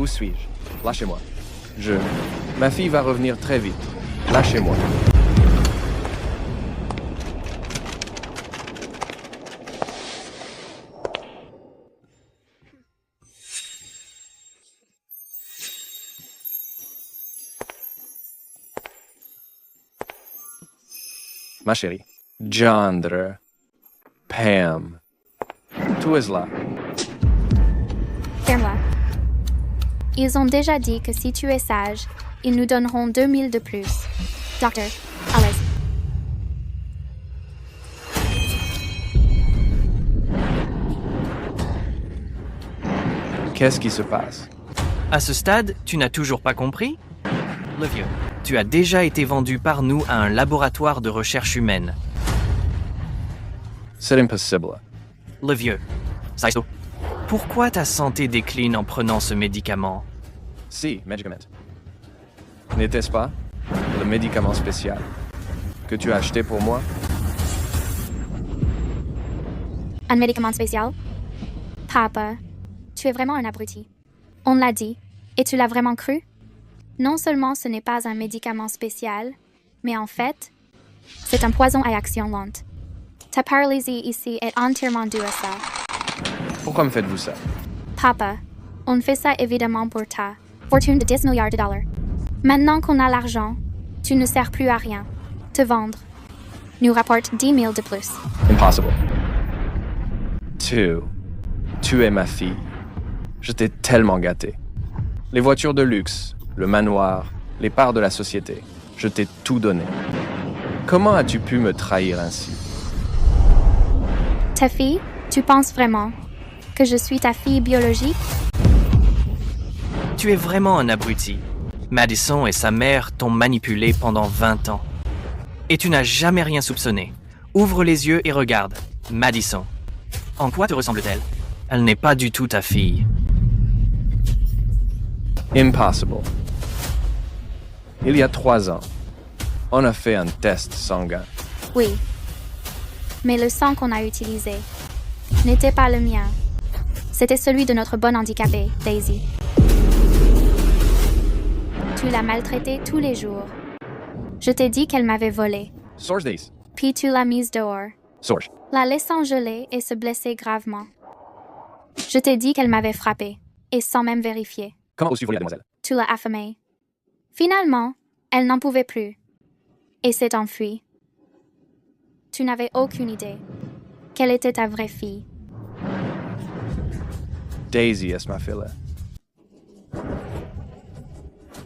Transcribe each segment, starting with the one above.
Où suis-je? Lâchez-moi. Ma fille va revenir très vite. Lâchez-moi. Ma chérie. Gendre. Pam. Tout est là. Ferme-la. Ils ont déjà dit que si tu es sage, ils nous donneront 2000 de plus. Docteur, allez. Qu'est-ce qui se passe? À ce stade, tu n'as toujours pas compris? Le vieux, tu as déjà été vendu par nous à un laboratoire de recherche humaine. C'est impossible. Le vieux, Saiso, pourquoi ta santé décline en prenant ce médicament? Si, médicament. N'était-ce pas le médicament spécial que tu as acheté pour moi? Un médicament spécial? Papa, tu es vraiment un abruti. On l'a dit, et tu l'as vraiment cru? Non seulement ce n'est pas un médicament spécial, mais en fait, c'est un poison à action lente. Ta paralysie ici est entièrement due à ça. Pourquoi me faites-vous ça? Papa, on fait ça évidemment pour ta fortune de 10 milliards de dollars. Maintenant qu'on a l'argent, tu ne sers plus à rien. Te vendre nous rapporte 10 000 de plus. Impossible. Tu es ma fille. Je t'ai tellement gâté. Les voitures de luxe, le manoir, les parts de la société. Je t'ai tout donné. Comment as-tu pu me trahir ainsi? Ta fille, tu penses vraiment que je suis ta fille biologique? Tu es vraiment un abruti. Madison et sa mère t'ont manipulé pendant 20 ans. Et tu n'as jamais rien soupçonné. Ouvre les yeux et regarde. Madison. En quoi te ressemble-t-elle? Elle n'est pas du tout ta fille. Impossible. Il y a 3 ans, on a fait un test sanguin. Oui. Mais le sang qu'on a utilisé n'était pas le mien. C'était celui de notre bonne handicapée, Daisy. Tu l'as maltraitée tous les jours. Je t'ai dit qu'elle m'avait volé. Source Daisy. Puis tu l'as mise dehors, Source. la laissant geler et se blesser gravement. Je t'ai dit qu'elle m'avait frappé, et sans même vérifier. Comment oses-tu voler la demoiselle? Tu l'as affamée. Finalement, elle n'en pouvait plus, et s'est enfuie. Tu n'avais aucune idée qu'elle était ta vraie fille. Daisy est ma fille.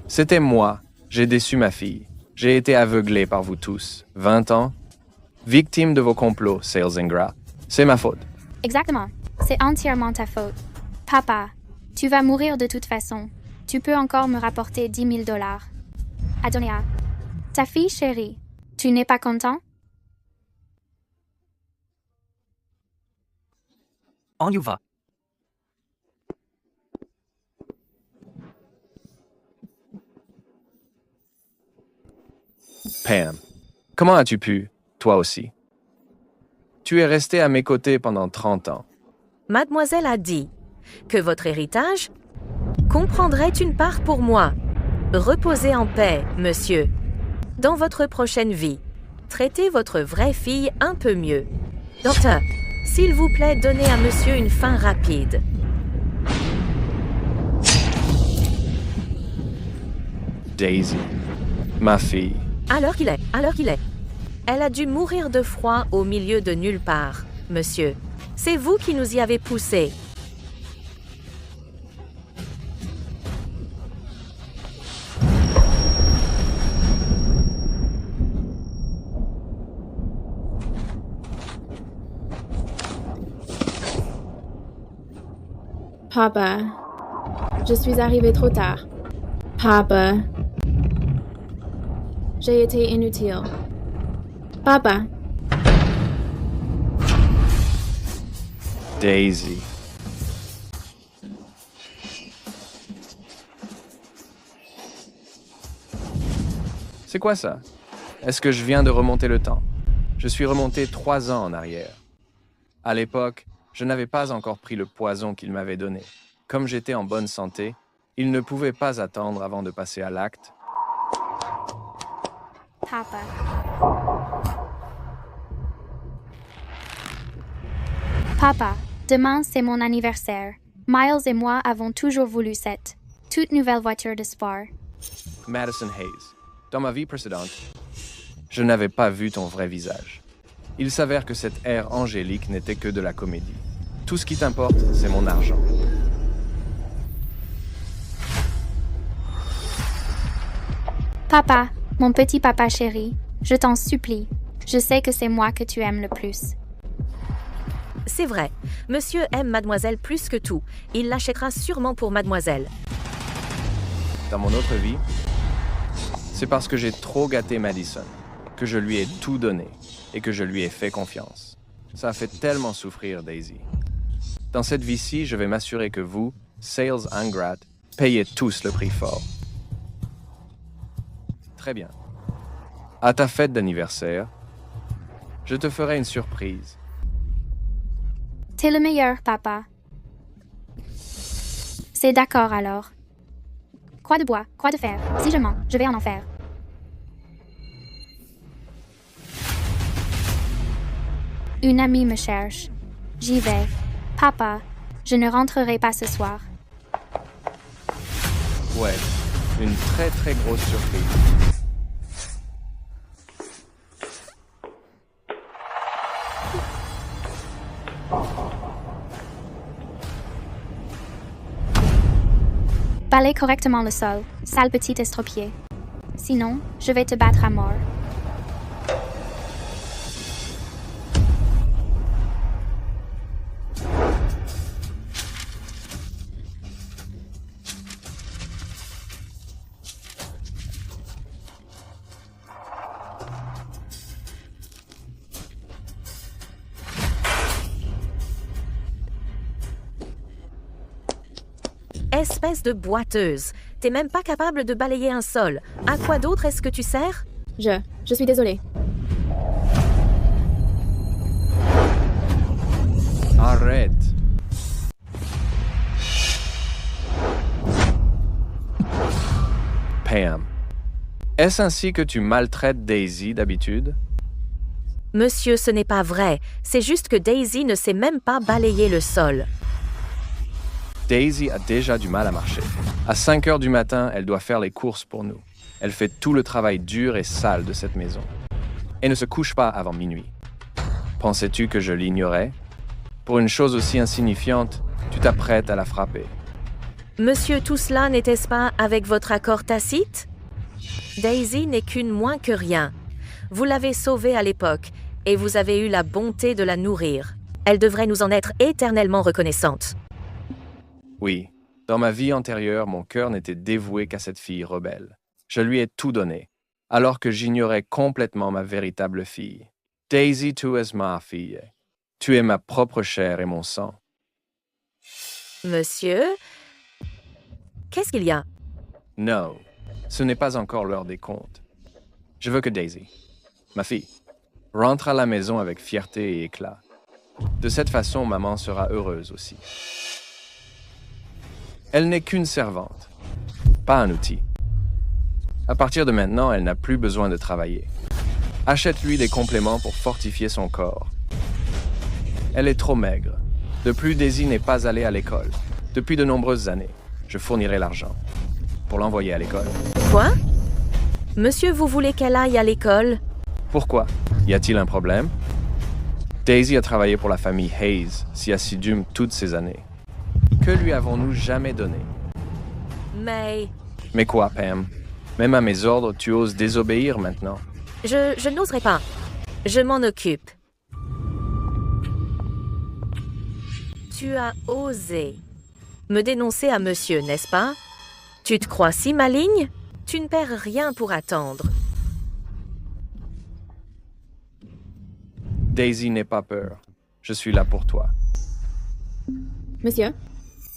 C'était moi. J'ai déçu ma fille. J'ai été aveuglé par vous tous. 20 ans. Victime de vos complots, sales ingrats. C'est ma faute. Exactement. C'est entièrement ta faute. Papa, tu vas mourir de toute façon. Tu peux encore me rapporter 10 000 dollars. Adonia, ta fille chérie, tu n'es pas content? On y va. Pam, comment as-tu pu, toi aussi? Tu es resté à mes côtés pendant 30 ans. Mademoiselle a dit que votre héritage comprendrait une part pour moi. Reposez en paix, monsieur. Dans votre prochaine vie, traitez votre vraie fille un peu mieux. Docteur, s'il vous plaît, donnez à monsieur une fin rapide. Daisy, ma fille. Alors qu'il est. Elle a dû mourir de froid au milieu de nulle part, monsieur. C'est vous qui nous y avez poussé. Papa, je suis arrivée trop tard. Papa, j'ai été inutile. Papa, Daisy. C'est quoi ça? Est-ce que je viens de remonter le temps? Je suis remonté 3 ans en arrière. À l'époque, je n'avais pas encore pris le poison qu'il m'avait donné. Comme j'étais en bonne santé, Il ne pouvait pas attendre avant de passer à l'acte. Papa. Papa, demain c'est mon anniversaire. Miles et moi avons toujours voulu cette toute nouvelle voiture de sport. Madison Hayes, dans ma vie précédente, je n'avais pas vu ton vrai visage. Il s'avère que cet air angélique n'était que de la comédie. Tout ce qui t'importe, c'est mon argent. Papa, mon petit papa chéri, je t'en supplie. Je sais que c'est moi que tu aimes le plus. C'est vrai, monsieur aime mademoiselle plus que tout. Il l'achètera sûrement pour mademoiselle. Dans mon autre vie, c'est parce que j'ai trop gâté Madison, que je lui ai tout donné et que je lui ai fait confiance. Ça a fait tellement souffrir Daisy. Dans cette vie-ci, je vais m'assurer que vous, sales ingrates, payez tous le prix fort. Très bien. À ta fête d'anniversaire, je te ferai une surprise. T'es le meilleur, papa. C'est d'accord alors. Croix de bois, croix de fer. Si je mens, je vais en enfer. Une amie me cherche. J'y vais. Papa, je ne rentrerai pas ce soir. Ouais, une très très grosse surprise. Balaye correctement le sol, sale petit estropié. Sinon, je vais te battre à mort. Espèce de boiteuse. T'es même pas capable de balayer un sol. À quoi d'autre est-ce que tu sers? Je suis désolée. Arrête. Pam, est-ce ainsi que tu maltraites Daisy d'habitude? Monsieur, ce n'est pas vrai. C'est juste que Daisy ne sait même pas balayer le sol. Daisy a déjà du mal à marcher. À 5 heures du matin, elle doit faire les courses pour nous. Elle fait tout le travail dur et sale de cette maison. Et ne se couche pas avant minuit. Pensais-tu que je l'ignorais? Pour une chose aussi insignifiante, tu t'apprêtes à la frapper. Monsieur, tout cela n'était-ce pas avec votre accord tacite? Daisy n'est qu'une moins que rien. Vous l'avez sauvée à l'époque, et vous avez eu la bonté de la nourrir. Elle devrait nous en être éternellement reconnaissante. Oui, dans ma vie antérieure, mon cœur n'était dévoué qu'à cette fille rebelle. Je lui ai tout donné, alors que j'ignorais complètement ma véritable fille. Daisy, tu es ma fille. Tu es ma propre chair et mon sang. Monsieur? Qu'est-ce qu'il y a? Non, ce n'est pas encore l'heure des comptes. Je veux que Daisy, ma fille, rentre à la maison avec fierté et éclat. De cette façon, maman sera heureuse aussi. Elle n'est qu'une servante, pas un outil. À partir de maintenant, elle n'a plus besoin de travailler. Achète-lui des compléments pour fortifier son corps. Elle est trop maigre. De plus, Daisy n'est pas allée à l'école. Depuis de nombreuses années, je fournirai l'argent pour l'envoyer à l'école. Quoi? Monsieur, vous voulez qu'elle aille à l'école? Pourquoi? Y a-t-il un problème? Daisy a travaillé pour la famille Hayes, si assidue toutes ces années. Que lui avons-nous jamais donné? Mais quoi, Pam? Même à mes ordres, tu oses désobéir maintenant? Je n'oserais pas. Je m'en occupe. Tu as osé me dénoncer à monsieur, n'est-ce pas? Tu te crois si maligne? Tu ne perds rien pour attendre. Daisy n'aie pas peur. Je suis là pour toi. Monsieur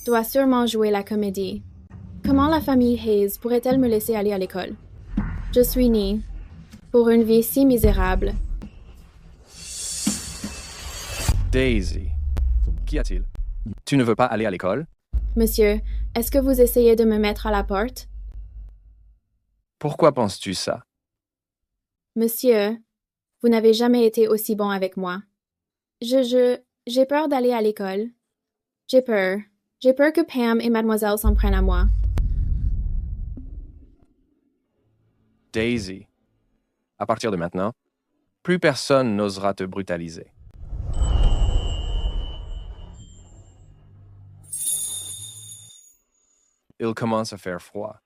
doit sûrement jouer la comédie. Comment la famille Hayes pourrait-elle me laisser aller à l'école? Je suis née pour une vie si misérable. Daisy, qu'y a-t-il? Tu ne veux pas aller à l'école? Monsieur, Est-ce que vous essayez de me mettre à la porte? Pourquoi penses-tu ça? Monsieur, vous n'avez jamais été aussi bon avec moi. J'ai peur d'aller à l'école. J'ai peur. J'ai peur que Pam et Mademoiselle s'en prennent à moi. Daisy, à partir de maintenant, plus personne n'osera te brutaliser. Il commence à faire froid.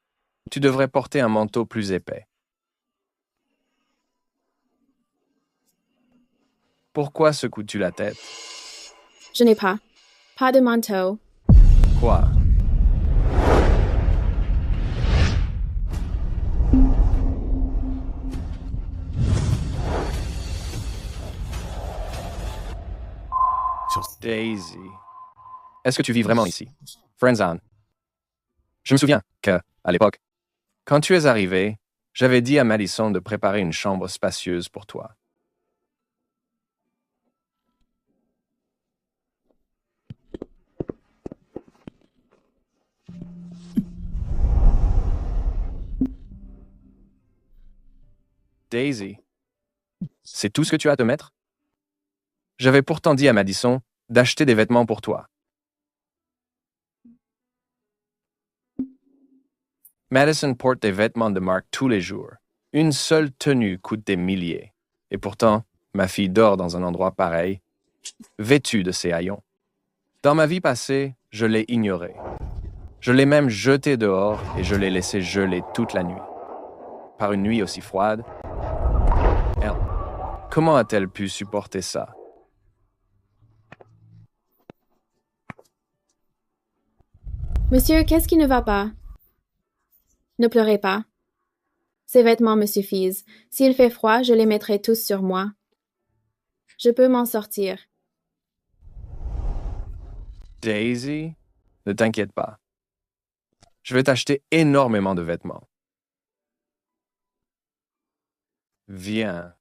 Tu devrais porter un manteau plus épais. Pourquoi secoues-tu la tête? Je n'ai pas. Pas de manteau. Quoi? Daisy, est-ce que tu vis vraiment ici? Friendzone. Je me souviens que, à l'époque, quand tu es arrivé, j'avais dit à Madison de préparer une chambre spacieuse pour toi. Daisy, c'est tout ce que tu as à te mettre? J'avais pourtant dit à Madison d'acheter des vêtements pour toi. Madison porte des vêtements de marque tous les jours. Une seule tenue coûte des milliers. Et pourtant, ma fille dort dans un endroit pareil, vêtue de ses haillons. Dans ma vie passée, je l'ai ignorée. Je l'ai même jetée dehors et je l'ai laissée geler toute la nuit. Par une nuit aussi froide, elle, comment a-t-elle pu supporter ça? Monsieur, qu'est-ce qui ne va pas? Ne pleurez pas. Ces vêtements me suffisent. S'il fait froid, je les mettrai tous sur moi. Je peux m'en sortir. Daisy, ne t'inquiète pas. Je vais t'acheter énormément de vêtements. Viens.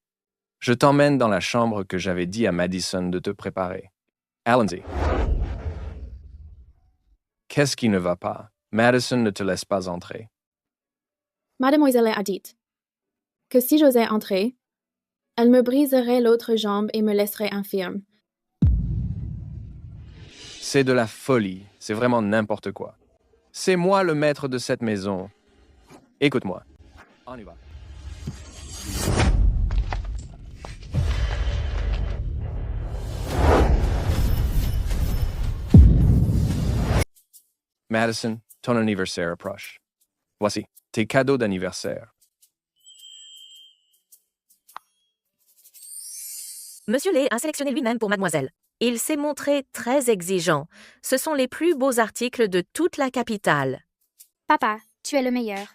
Je t'emmène dans la chambre que j'avais dit à Madison de te préparer. Allons-y. Qu'est-ce qui ne va pas? Madison ne te laisse pas entrer. Mademoiselle a dit que si j'osais entrer, elle me briserait l'autre jambe et me laisserait infirme. C'est de la folie. C'est vraiment n'importe quoi. C'est moi le maître de cette maison. Écoute-moi. On y va. Madison, ton anniversaire approche. Voici tes cadeaux d'anniversaire. Monsieur Lay a sélectionné lui-même pour mademoiselle. Il s'est montré très exigeant. Ce sont les plus beaux articles de toute la capitale. Papa, tu es le meilleur.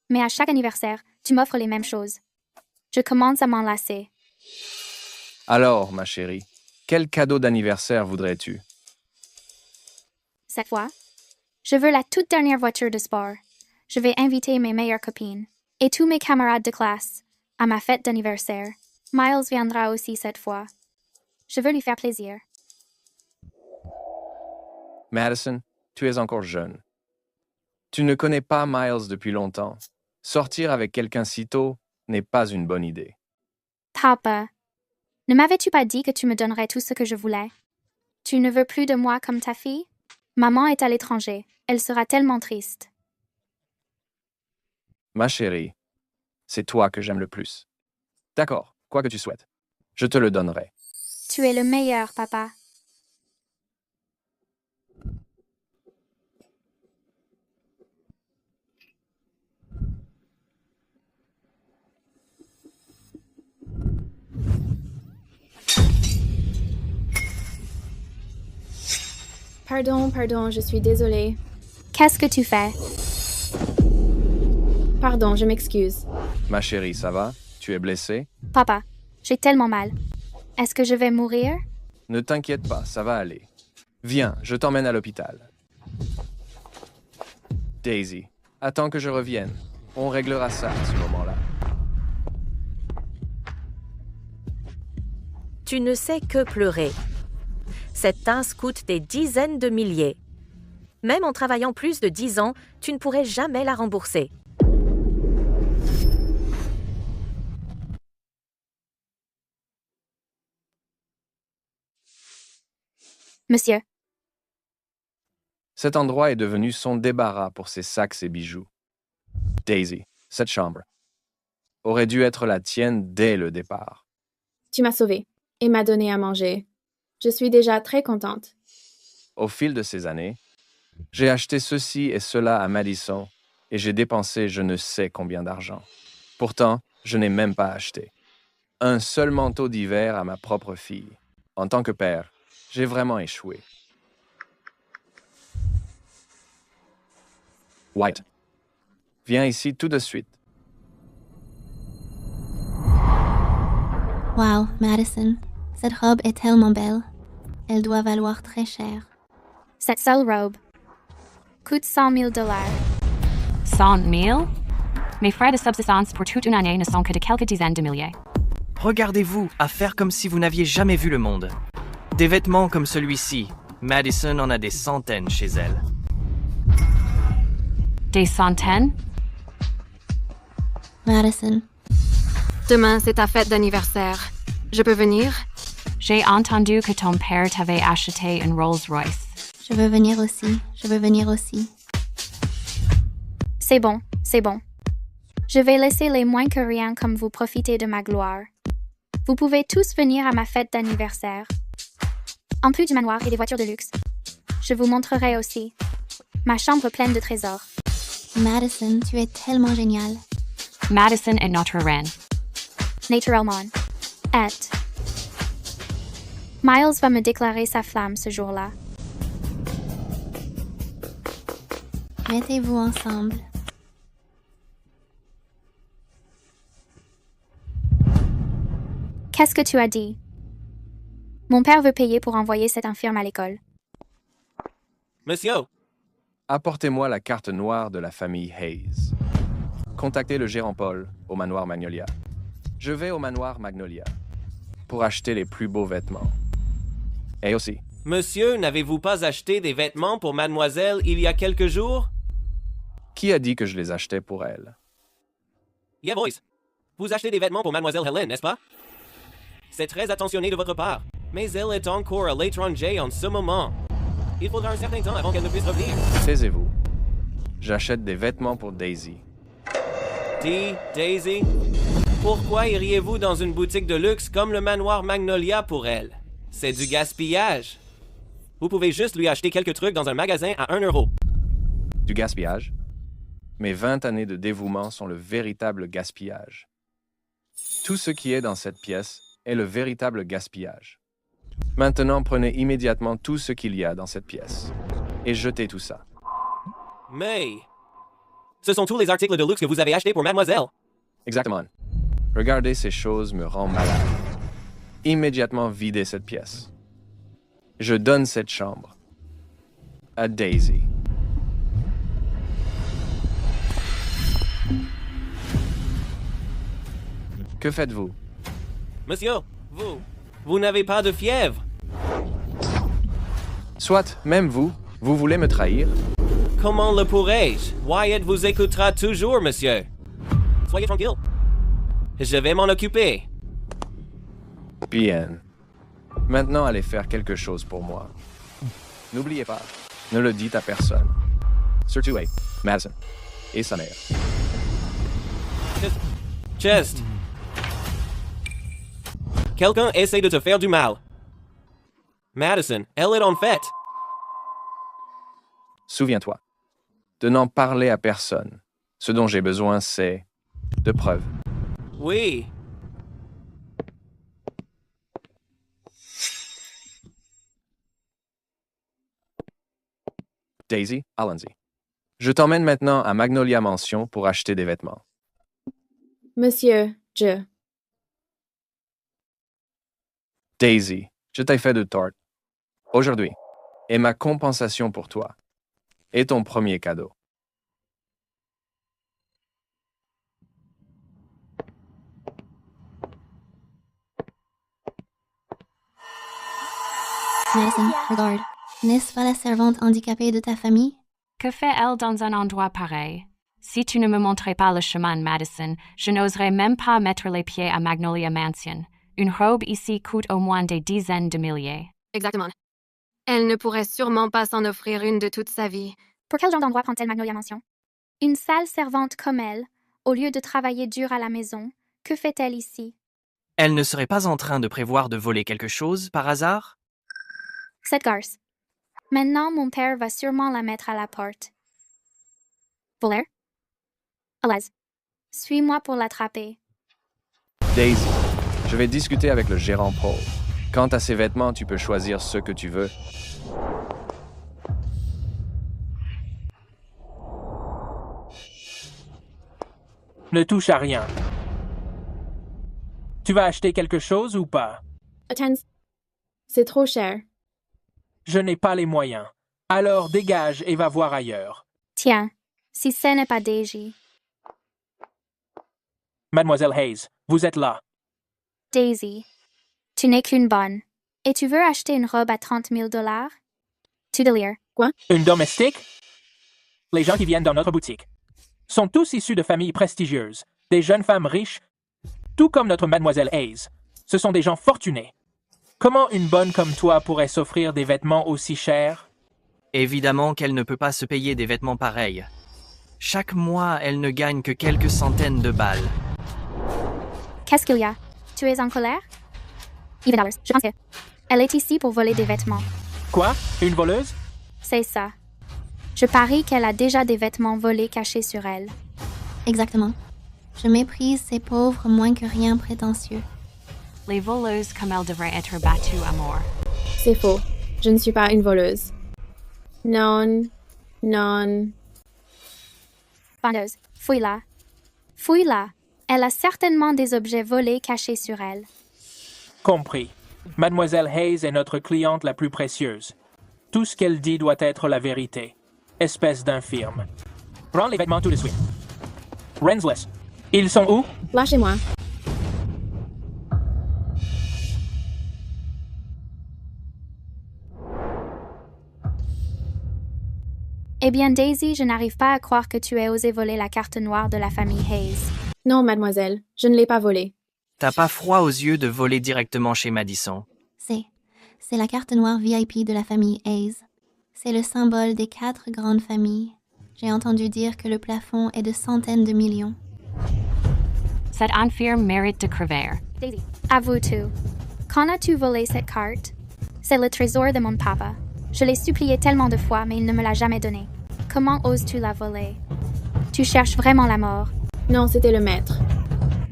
Mais à chaque anniversaire, tu m'offres les mêmes choses. Je commence à m'en lasser. Alors, ma chérie, quel cadeau d'anniversaire voudrais-tu? Cette fois, je veux la toute dernière voiture de sport. Je vais inviter mes meilleures copines et tous mes camarades de classe à ma fête d'anniversaire. Miles viendra aussi cette fois. Je veux lui faire plaisir. Madison, tu es encore jeune. Tu ne connais pas Miles depuis longtemps. Sortir avec quelqu'un si tôt n'est pas une bonne idée. Papa, ne m'avais-tu pas dit que tu me donnerais tout ce que je voulais? Tu ne veux plus de moi comme ta fille? Maman est à l'étranger. Elle sera tellement triste. Ma chérie, c'est toi que j'aime le plus. D'accord, quoi que tu souhaites. Je te le donnerai. Tu es le meilleur, papa. Pardon, je suis désolée. Qu'est-ce que tu fais? Pardon, je m'excuse. Ma chérie, ça va? Tu es blessée? Papa, j'ai tellement mal. Est-ce que je vais mourir? Ne t'inquiète pas, ça va aller. Viens, je t'emmène à l'hôpital. Daisy, attends que je revienne. On réglera ça à ce moment-là. Tu ne sais que pleurer. Cette tasse coûte des dizaines de milliers. Même en travaillant plus de 10 ans, tu ne pourrais jamais la rembourser. Monsieur, Cet endroit est devenu son débarras pour ses sacs et bijoux. Daisy, cette chambre aurait dû être la tienne dès le départ. Tu m'as sauvée et m'as donné à manger. Je suis déjà très contente. Au fil de ces années, j'ai acheté ceci et cela à Madison et j'ai dépensé je ne sais combien d'argent. Pourtant, je n'ai même pas acheté un seul manteau d'hiver à ma propre fille. En tant que père, j'ai vraiment échoué. White, viens ici tout de suite. Wow, Madison, cette robe est tellement belle. Elle doit valoir très cher. cette seule robe coûte 100 000 $. 100 000? Mes frais de subsistance pour toute une année ne sont que de quelques dizaines de milliers. Regardez-vous à faire comme si vous n'aviez jamais vu le monde. Des vêtements comme celui-ci, Madison en a des centaines chez elle. Des centaines? Madison, Demain, c'est ta fête d'anniversaire. Je peux venir? J'ai entendu que ton père t'avait acheté une Rolls-Royce. je veux venir aussi. Je veux venir aussi. C'est bon, c'est bon. Je vais laisser les moins que rien comme vous profiter de ma gloire. Vous pouvez tous venir à ma fête d'anniversaire. En plus du manoir et des voitures de luxe, je vous montrerai aussi ma chambre pleine de trésors. Madison, tu es tellement géniale. Madison est notre reine. Naturellement. Et Miles va me déclarer sa flamme ce jour-là. Mettez-vous ensemble. Qu'est-ce que tu as dit? Mon père veut payer pour envoyer cette infirme à l'école. Monsieur, Apportez-moi la carte noire de la famille Hayes. Contactez le gérant Paul au manoir Magnolia. Je vais au manoir Magnolia pour acheter les plus beaux vêtements. Et aussi, monsieur, n'avez-vous pas acheté des vêtements pour mademoiselle il y a quelques jours? qui a dit que je les achetais pour elle? Yeah, boys. Vous achetez des vêtements pour mademoiselle Helen, n'est-ce pas? C'est très attentionné de votre part, mais elle est encore à l'étranger en ce moment. Il faudra un certain temps avant qu'elle ne puisse revenir. Taisez-vous. J'achète des vêtements pour Daisy. Daisy, pourquoi iriez-vous dans une boutique de luxe comme le manoir Magnolia pour elle? C'est du gaspillage. Vous pouvez juste lui acheter quelques trucs dans un magasin à 1 euro. Du gaspillage? Mes 20 années de dévouement sont le véritable gaspillage. Tout ce qui est dans cette pièce est le véritable gaspillage. Maintenant, prenez immédiatement tout ce qu'il y a dans cette pièce et jetez tout ça. Mais ce sont tous les articles de luxe que vous avez achetés pour mademoiselle. Exactement. Regarder ces choses me rend malade. Immédiatement videz cette pièce. Je donne cette chambre à Daisy. Que faites-vous? Monsieur, vous n'avez pas de fièvre. Soit, même vous voulez me trahir? Comment le pourrais-je? Wyatt vous écoutera toujours, monsieur. Soyez tranquille. Je vais m'en occuper. Bien. Maintenant, allez faire quelque chose pour moi. N'oubliez pas, ne le dites à personne. Surtout à Madison et sa mère. Chest. Quelqu'un essaie de te faire du mal. Madison, elle est en fête. Souviens-toi de n'en parler à personne. Ce dont j'ai besoin, c'est de preuves. Oui. Daisy, allons-y. Je t'emmène maintenant à Magnolia Mansion pour acheter des vêtements. Monsieur, Daisy, je t'ai fait de tort. Aujourd'hui est ma compensation pour toi. Et ton premier cadeau. Madison, regarde. N'est-ce pas la servante handicapée de ta famille? Que fait-elle dans un endroit pareil? Si tu ne me montrais pas le chemin, Madison, je n'oserais même pas mettre les pieds à Magnolia Mansion. Une robe ici coûte au moins des dizaines de milliers. Exactement. Elle ne pourrait sûrement pas s'en offrir une de toute sa vie. Pour quel genre d'endroit prend-elle Magnolia Mansion? Une sale servante comme elle, au lieu de travailler dur à la maison, que fait-elle ici? Elle ne serait pas en train de prévoir de voler quelque chose, par hasard? Cette garce. Maintenant, mon père va sûrement la mettre à la porte. Voleur? Alaise. Suis-moi pour l'attraper. Daisy, je vais discuter avec le gérant Paul. Quant à ces vêtements, tu peux choisir ce que tu veux. Ne touche à rien. Tu vas acheter quelque chose ou pas? Attends, c'est trop cher. Je n'ai pas les moyens. Alors dégage et va voir ailleurs. Tiens, si ce n'est pas Daisy. Mademoiselle Hayes, vous êtes là. Daisy, tu n'es qu'une bonne. Et tu veux acheter une robe à 30 000 $? Tu délires. Quoi? Une domestique? Les gens qui viennent dans notre boutique sont tous issus de familles prestigieuses, des jeunes femmes riches, tout comme notre Mademoiselle Hayes. Ce sont des gens fortunés. Comment une bonne comme toi pourrait s'offrir des vêtements aussi chers? Évidemment qu'elle ne peut pas se payer des vêtements pareils. Chaque mois, elle ne gagne que quelques centaines de balles. Qu'est-ce qu'il y a? Tu es en colère? Eva Dollars, je pense que... Elle est ici pour voler des vêtements. Quoi? Une voleuse? C'est ça. Je parie qu'elle a déjà des vêtements volés cachés sur elle. Exactement. Je méprise ces pauvres moins que rien prétentieux. Les voleuses comme elles devraient être battues à mort. C'est faux. Je ne suis pas une voleuse. Non. Non. Vendeuse, fouille-la. Fouille-la. Elle a certainement des objets volés cachés sur elle. Compris. Mademoiselle Hayes est notre cliente la plus précieuse. Tout ce qu'elle dit doit être la vérité. Espèce d'infirme. Prends les vêtements tout de suite. Rensless. Ils sont où? Lâchez-moi. Eh bien, Daisy, je n'arrive pas à croire que tu aies osé voler la carte noire de la famille Hayes. Non, mademoiselle, je ne l'ai pas volée. T'as pas froid aux yeux de voler directement chez Madison? C'est la carte noire VIP de la famille Hayes. C'est le symbole des 4 grandes familles. J'ai entendu dire que le plafond est de centaines de millions. Cette infirme mérite de crever. Daisy, avoue-tu. Quand as-tu volé cette carte? C'est le trésor de mon papa. Je l'ai supplié tellement de fois, mais il ne me l'a jamais donné. Comment oses-tu la voler? Tu cherches vraiment la mort. Non, c'était le maître.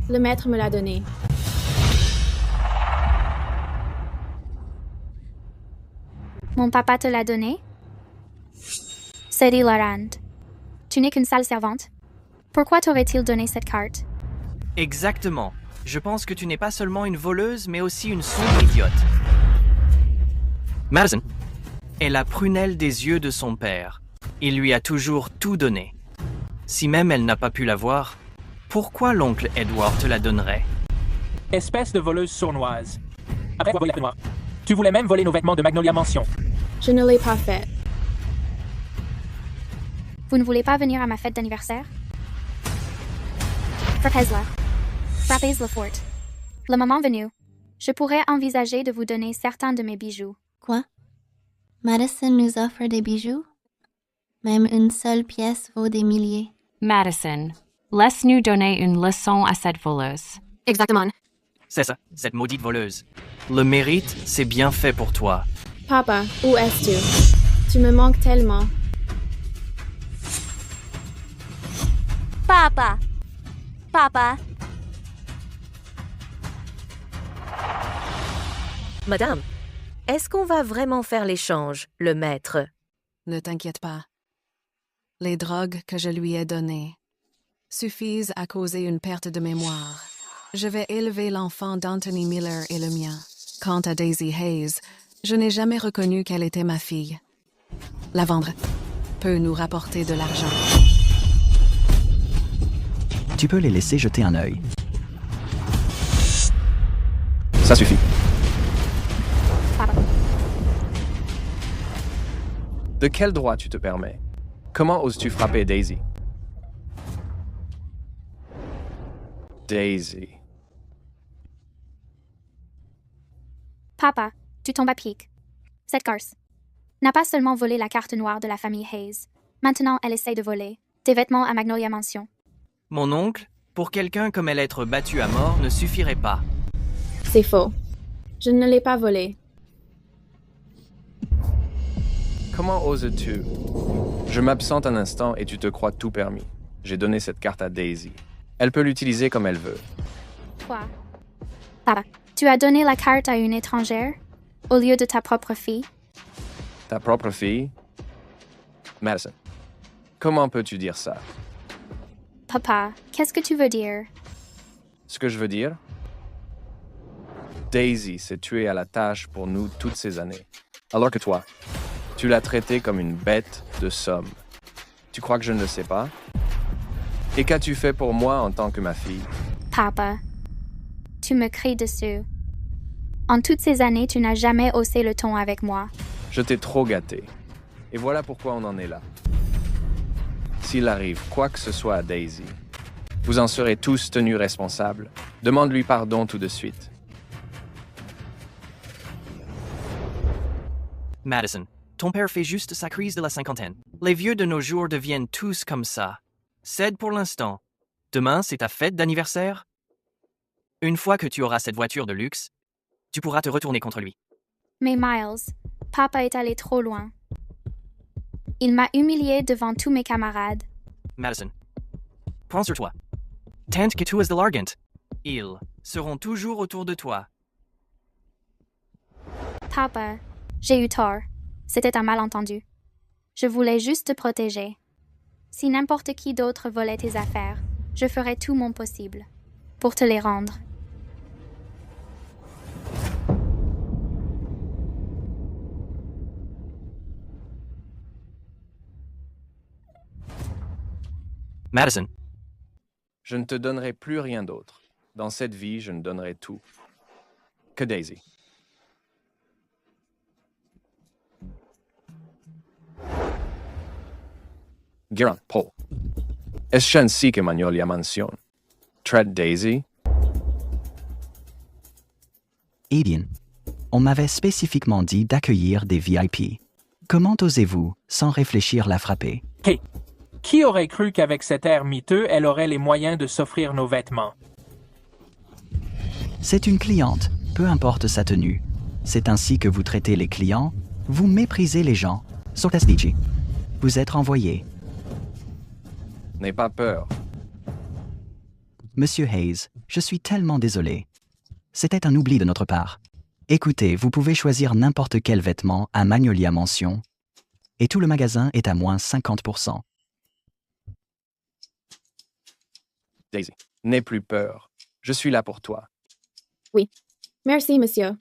Le maître me l'a donné. Mon papa te l'a donné? C'est hilarant. Tu n'es qu'une sale servante. Pourquoi t'aurait-il donné cette carte? Exactement. Je pense que tu n'es pas seulement une voleuse, mais aussi une sombre idiote. Madison est la prunelle des yeux de son père. Il lui a toujours tout donné. Si même elle n'a pas pu l'avoir, pourquoi l'oncle Edward te la donnerait? Espèce de voleuse sournoise. Après avoir volé la noire. Tu voulais même voler nos vêtements de Magnolia Mansion. Je ne l'ai pas fait. Vous ne voulez pas venir à ma fête d'anniversaire? Frappez-la. Frappez-la fort. Le moment venu, je pourrais envisager de vous donner certains de mes bijoux. Quoi? Madison nous offre des bijoux? Même une seule pièce vaut des milliers. Madison, laisse-nous donner une leçon à cette voleuse. Exactement. C'est ça, cette maudite voleuse. Le mérite, c'est bien fait pour toi. Papa, où es-tu? Tu me manques tellement. Papa. Papa. Madame, est-ce qu'on va vraiment faire l'échange, le maître? Ne t'inquiète pas. Les drogues que je lui ai données suffisent à causer une perte de mémoire. Je vais élever l'enfant d'Anthony Miller et le mien. Quant à Daisy Hayes, je n'ai jamais reconnu qu'elle était ma fille. La vendre peut nous rapporter de l'argent. Tu peux les laisser jeter un œil. Ça suffit. Papa. De quel droit tu te permets? Comment oses-tu frapper Daisy? Daisy. Papa, tu tombes à pic. Cette garce n'a pas seulement volé la carte noire de la famille Hayes. Maintenant, elle essaie de voler des vêtements à Magnolia Mansion. Mon oncle, pour quelqu'un comme elle être battu à mort, ne suffirait pas. C'est faux. Je ne l'ai pas volé. Comment oses-tu? Je m'absente un instant et tu te crois tout permis. J'ai donné cette carte à Daisy. Elle peut l'utiliser comme elle veut. Quoi? Papa, tu as donné la carte à une étrangère au lieu de ta propre fille? Ta propre fille? Madison, comment peux-tu dire ça? Papa, qu'est-ce que tu veux dire? Ce que je veux dire? Daisy s'est tuée à la tâche pour nous toutes ces années. Alors que toi, tu l'as traitée comme une bête de somme. Tu crois que je ne le sais pas? Et qu'as-tu fait pour moi en tant que ma fille? Papa, tu me cries dessus. En toutes ces années, tu n'as jamais haussé le ton avec moi. Je t'ai trop gâté. Et voilà pourquoi on en est là. S'il arrive quoi que ce soit à Daisy, vous en serez tous tenus responsables. Demande-lui pardon tout de suite. Madison, ton père fait juste sa crise de la cinquantaine. Les vieux de nos jours deviennent tous comme ça. Cède pour l'instant. Demain, c'est ta fête d'anniversaire. Une fois que tu auras cette voiture de luxe, tu pourras te retourner contre lui. Mais Miles, papa est allé trop loin. Il m'a humilié devant tous mes camarades. Madison, prends sur toi. Tant que tu es de l'argent, ils seront toujours autour de toi. Papa, j'ai eu tort. C'était un malentendu. Je voulais juste te protéger. Si n'importe qui d'autre volait tes affaires, je ferais tout mon possible pour te les rendre. Madison, Je ne te donnerai plus rien d'autre. Dans cette vie, je ne donnerai tout. Que Daisy. Geraint, Paul. Escensi che Magnolia Mansion. Tread Daisy. Eh bien, on m'avait spécifiquement dit d'accueillir des VIP. Comment osez-vous, sans réfléchir, la frapper? Qui aurait cru qu'avec cet air miteux, elle aurait les moyens de s'offrir nos vêtements? C'est une cliente, peu importe sa tenue. C'est ainsi que vous traitez les clients. Vous méprisez les gens. Sortasdici. Vous êtes renvoyé. N'aie pas peur. Monsieur Hayes, je suis tellement désolé. C'était un oubli de notre part. Écoutez, vous pouvez choisir n'importe quel vêtement à Magnolia Mansion, et tout le magasin est à moins 50%. Daisy, n'aie plus peur. Je suis là pour toi. Oui. Merci, monsieur.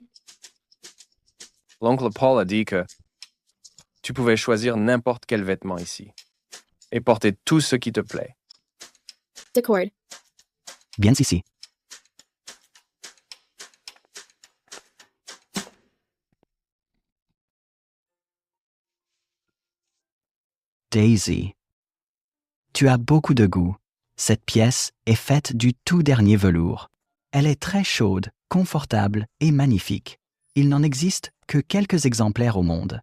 L'oncle Paul a dit que tu pouvais choisir n'importe quel vêtement ici et porter tout ce qui te plaît. D'accord. Bien ici. Daisy, tu as beaucoup de goût. Cette pièce est faite du tout dernier velours. Elle est très chaude, confortable et magnifique. Il n'en existe que quelques exemplaires au monde.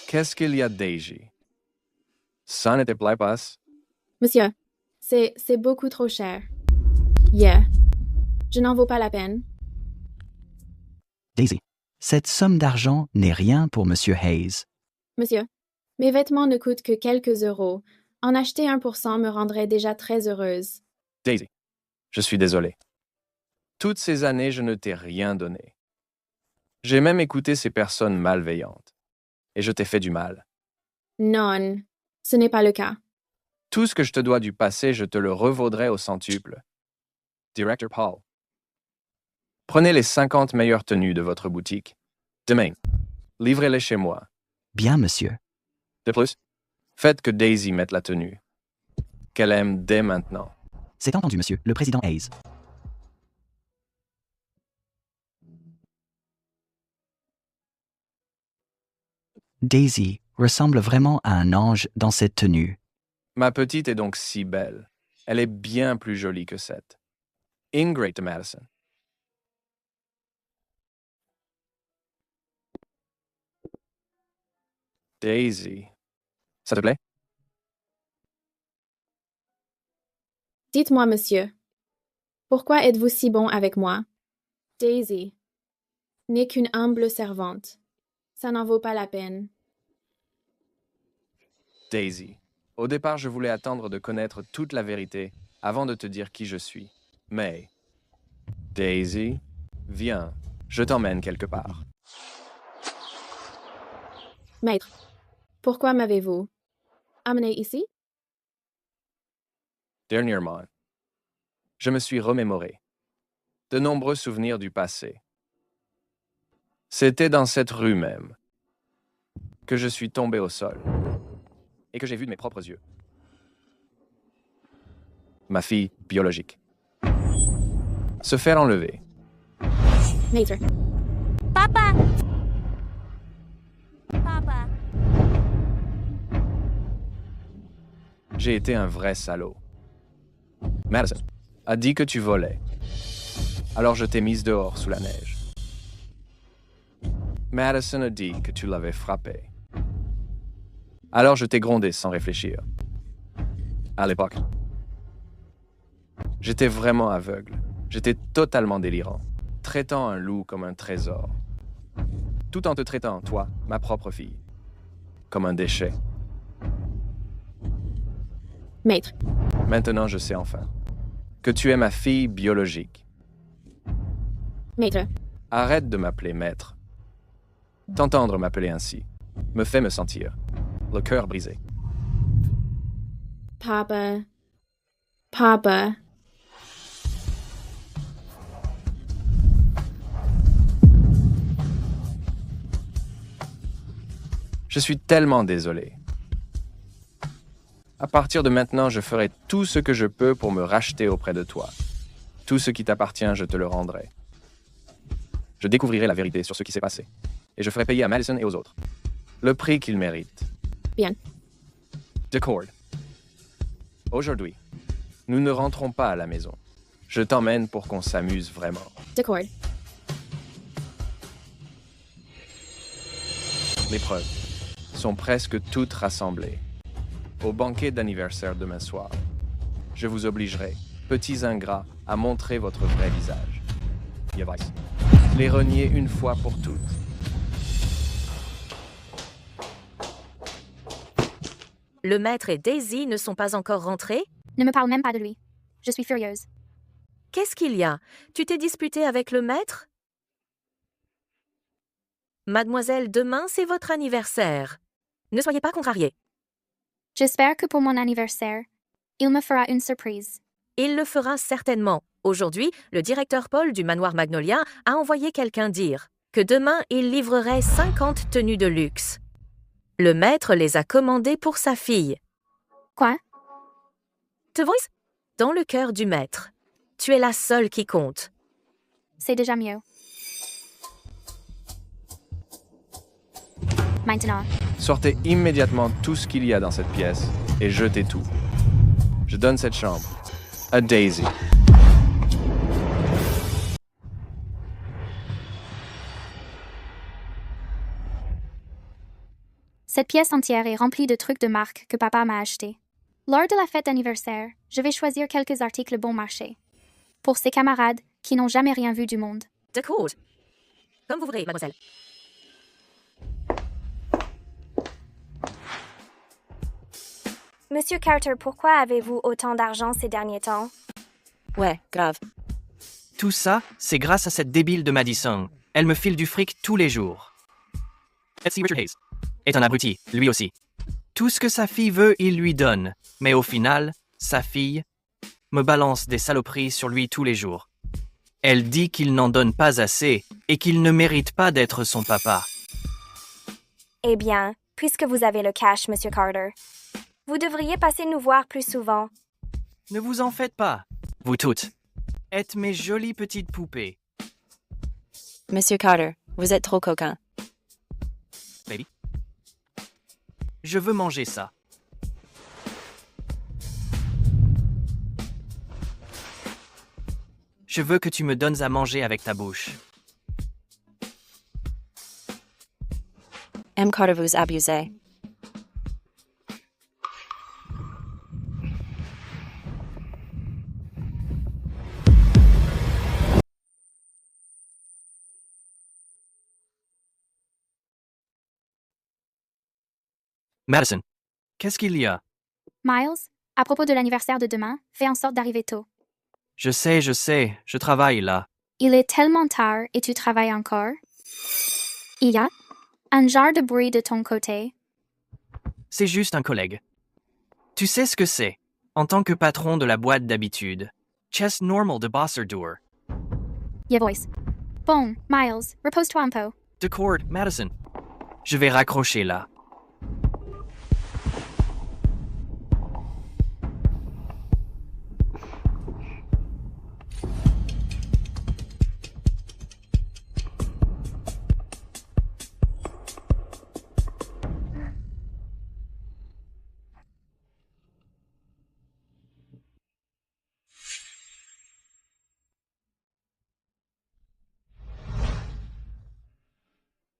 Qu'est-ce qu'il y a, Daisy? Ça ne te plaît pas? Monsieur, c'est beaucoup trop cher. Yeah. Je n'en vaux pas la peine. Daisy, cette somme d'argent n'est rien pour Monsieur Hayes. Monsieur, mes vêtements ne coûtent que quelques euros. En acheter 1% me rendrait déjà très heureuse. Daisy, je suis désolé. Toutes ces années, je ne t'ai rien donné. J'ai même écouté ces personnes malveillantes. Et je t'ai fait du mal. Non, ce n'est pas le cas. Tout ce que je te dois du passé, je te le revaudrai au centuple. Directeur Paul. Prenez les 50 meilleures tenues de votre boutique. Demain, livrez-les chez moi. Bien, monsieur. De plus, faites que Daisy mette la tenue. Qu'elle aime dès maintenant. C'est entendu, monsieur, le président Hayes. Daisy ressemble vraiment à un ange dans cette tenue. Ma petite est donc si belle. Elle est bien plus jolie que cette. Ingrid de Madison. Daisy. Ça te plaît? Dites-moi, monsieur, pourquoi êtes-vous si bon avec moi? Daisy n'est qu'une humble servante. Ça n'en vaut pas la peine. Daisy. Au départ, je voulais attendre de connaître toute la vérité avant de te dire qui je suis. Mais, Daisy, viens, je t'emmène quelque part. Maître, pourquoi m'avez-vous amené ici? Dernièrement, je me suis remémoré de nombreux souvenirs du passé. C'était dans cette rue même que je suis tombé au sol et que j'ai vu de mes propres yeux ma fille biologique se faire enlever. Maître. Papa! Papa! J'ai été un vrai salaud. Madison a dit que tu volais. Alors je t'ai mise dehors sous la neige. Madison a dit que tu l'avais frappé. Alors je t'ai grondé sans réfléchir. À l'époque, j'étais vraiment aveugle. J'étais totalement délirant, traitant un loup comme un trésor. Tout en te traitant, toi, ma propre fille, comme un déchet. Maître. Maintenant, je sais enfin que tu es ma fille biologique. Maître. Arrête de m'appeler maître. T'entendre m'appeler ainsi me fait me sentir le cœur brisé. Papa. Papa. Je suis tellement désolé. À partir de maintenant, je ferai tout ce que je peux pour me racheter auprès de toi. Tout ce qui t'appartient, je te le rendrai. Je découvrirai la vérité sur ce qui s'est passé. Et je ferai payer à Madison et aux autres le prix qu'ils méritent. Bien. D'accord. Aujourd'hui, nous ne rentrons pas à la maison. Je t'emmène pour qu'on s'amuse vraiment. D'accord. Les preuves sont presque toutes rassemblées. Au banquet d'anniversaire demain soir, je vous obligerai, petits ingrats, à montrer votre vrai visage. Yavais. Les renier une fois pour toutes. Le maître et Daisy ne sont pas encore rentrés? Ne me parle même pas de lui. Je suis furieuse. Qu'est-ce qu'il y a? Tu t'es disputé avec le maître? Mademoiselle, demain, c'est votre anniversaire. Ne soyez pas contrariée. J'espère que pour mon anniversaire, il me fera une surprise. Il le fera certainement. Aujourd'hui, le directeur Paul du manoir Magnolia a envoyé quelqu'un dire que demain, il livrerait 50 tenues de luxe. Le maître les a commandées pour sa fille. Quoi? Te vois? Dans le cœur du maître. Tu es la seule qui compte. C'est déjà mieux. Maintenant. Sortez immédiatement tout ce qu'il y a dans cette pièce et jetez tout. Je donne cette chambre à Daisy. Cette pièce entière est remplie de trucs de marque que papa m'a achetés. Lors de la fête d'anniversaire, je vais choisir quelques articles bon marché. Pour ses camarades qui n'ont jamais rien vu du monde. D'accord. Comme vous voudrez, mademoiselle. Monsieur Carter, pourquoi avez-vous autant d'argent ces derniers temps? Ouais, grave. Tout ça, c'est grâce à cette débile de Madison. Elle me file du fric tous les jours. Etsy Richard Hayes est un abruti, lui aussi. Tout ce que sa fille veut, il lui donne. Mais au final, sa fille me balance des saloperies sur lui tous les jours. Elle dit qu'il n'en donne pas assez et qu'il ne mérite pas d'être son papa. Eh bien, puisque vous avez le cash, Monsieur Carter, vous devriez passer nous voir plus souvent. Ne vous en faites pas, vous toutes. Êtes mes jolies petites poupées. Monsieur Carter, vous êtes trop coquin. Baby, Je veux manger ça. Je veux que tu me donnes à manger avec ta bouche. M. Carter vous abusez. Madison, qu'est-ce qu'il y a? Miles, à propos de l'anniversaire de demain, fais en sorte d'arriver tôt. Je sais, je travaille là. Il est tellement tard et tu travailles encore. Il y a un genre de bruit de ton côté. C'est juste un collègue. Tu sais ce que c'est, en tant que patron de la boîte d'habitude. Chess normal de Bosserdoor. Your voice. Bon, Miles, repose-toi un peu. D'accord, Madison. Je vais raccrocher là.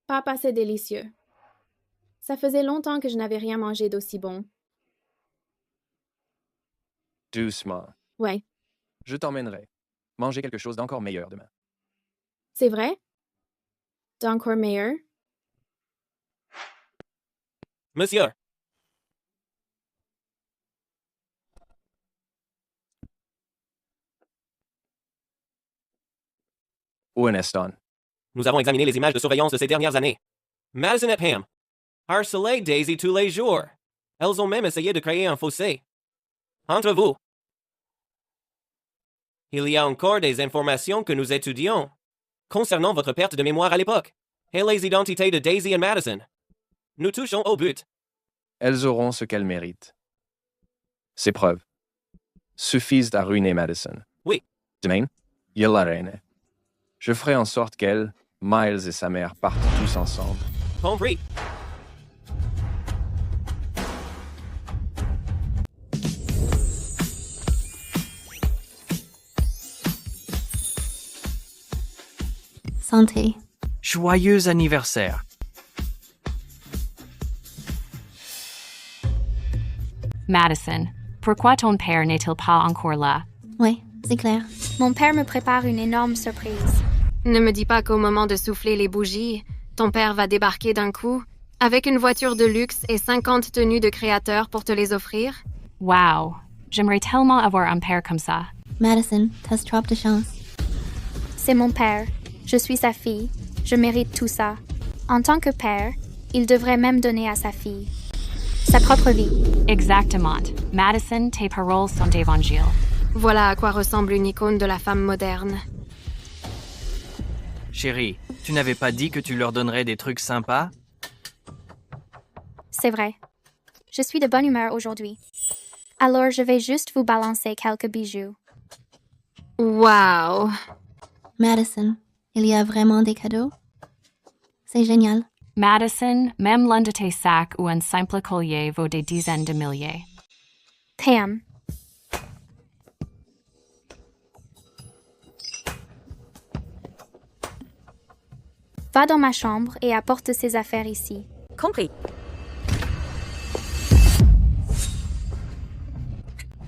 Papa, c'est délicieux. Ça faisait longtemps que je n'avais rien mangé d'aussi bon. Doucement. Ouais, Je t'emmènerai. Manger quelque chose d'encore meilleur demain. c'est vrai? D'encore meilleur? Monsieur, Où est-on? nous avons examiné les images de surveillance de ces dernières années. Madison et Pam harcelaient Daisy tous les jours. Elles ont même essayé de créer un fossé. Entre vous, il y a encore des informations que nous étudions concernant votre perte de mémoire à l'époque et les identités de Daisy et Madison. Nous touchons au but. Elles auront ce qu'elles méritent. Ces preuves suffisent à ruiner Madison. Oui. Demain, il la reine. Je ferai en sorte qu'elle, Miles et sa mère partent tous ensemble. Compris. Santé. Joyeux anniversaire. Madison, pourquoi ton père n'est-il pas encore là? Oui, c'est clair. Mon père me prépare une énorme surprise. Ne me dis pas qu'au moment de souffler les bougies, ton père va débarquer d'un coup, avec une voiture de luxe et 50 tenues de créateurs pour te les offrir? Wow, j'aimerais tellement avoir un père comme ça. Madison, t'as trop de chance. C'est mon père. Je suis sa fille. Je mérite tout ça. En tant que père, il devrait même donner à sa fille sa propre vie. Exactement. Madison, tes paroles sont d'évangile. Voilà à quoi ressemble une icône de la femme moderne. Chérie, tu n'avais pas dit que tu leur donnerais des trucs sympas? C'est vrai. Je suis de bonne humeur aujourd'hui. Alors je vais juste vous balancer quelques bijoux. Wow! Madison, il y a vraiment des cadeaux? C'est génial. Madison, même l'un de tes sacs ou un simple collier vaut des dizaines de milliers. Pam. Va dans ma chambre et apporte ses affaires ici. Compris.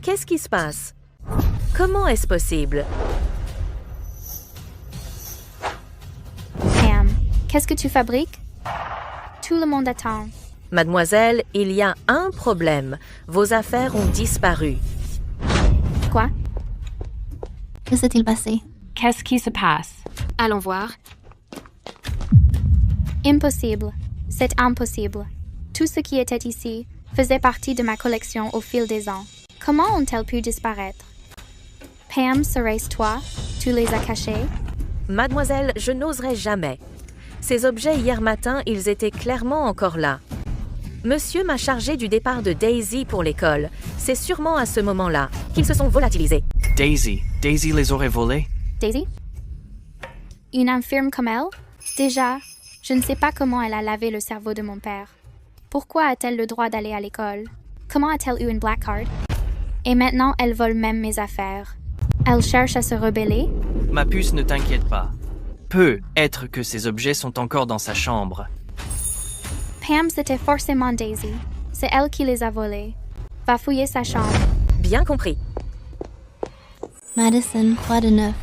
Qu'est-ce qui se passe? Comment est-ce possible? Pam, qu'est-ce que tu fabriques? Tout le monde attend. Mademoiselle, il y a un problème. Vos affaires ont disparu. Quoi? Que s'est-il passé? Qu'est-ce qui se passe? Allons voir. Impossible. C'est impossible. Tout ce qui était ici faisait partie de ma collection au fil des ans. Comment ont-elles pu disparaître? Pam, serais-ce toi? Tu les as cachés? Mademoiselle, je n'oserais jamais. Ces objets hier matin, ils étaient clairement encore là. Monsieur m'a chargé du départ de Daisy pour l'école. C'est sûrement à ce moment-là qu'ils se sont volatilisés. Daisy les aurait volés? Daisy? Une infirme comme elle? Déjà, je ne sais pas comment elle a lavé le cerveau de mon père. Pourquoi a-t-elle le droit d'aller à l'école? Comment a-t-elle eu une black card? Et maintenant, elle vole même mes affaires. Elle cherche à se rebeller? Ma puce, ne t'inquiète pas. Peut être que ces objets sont encore dans sa chambre. Pam, c'était forcément Daisy. C'est elle qui les a volés. Va fouiller sa chambre. Bien compris. Madison, quoi de neuf?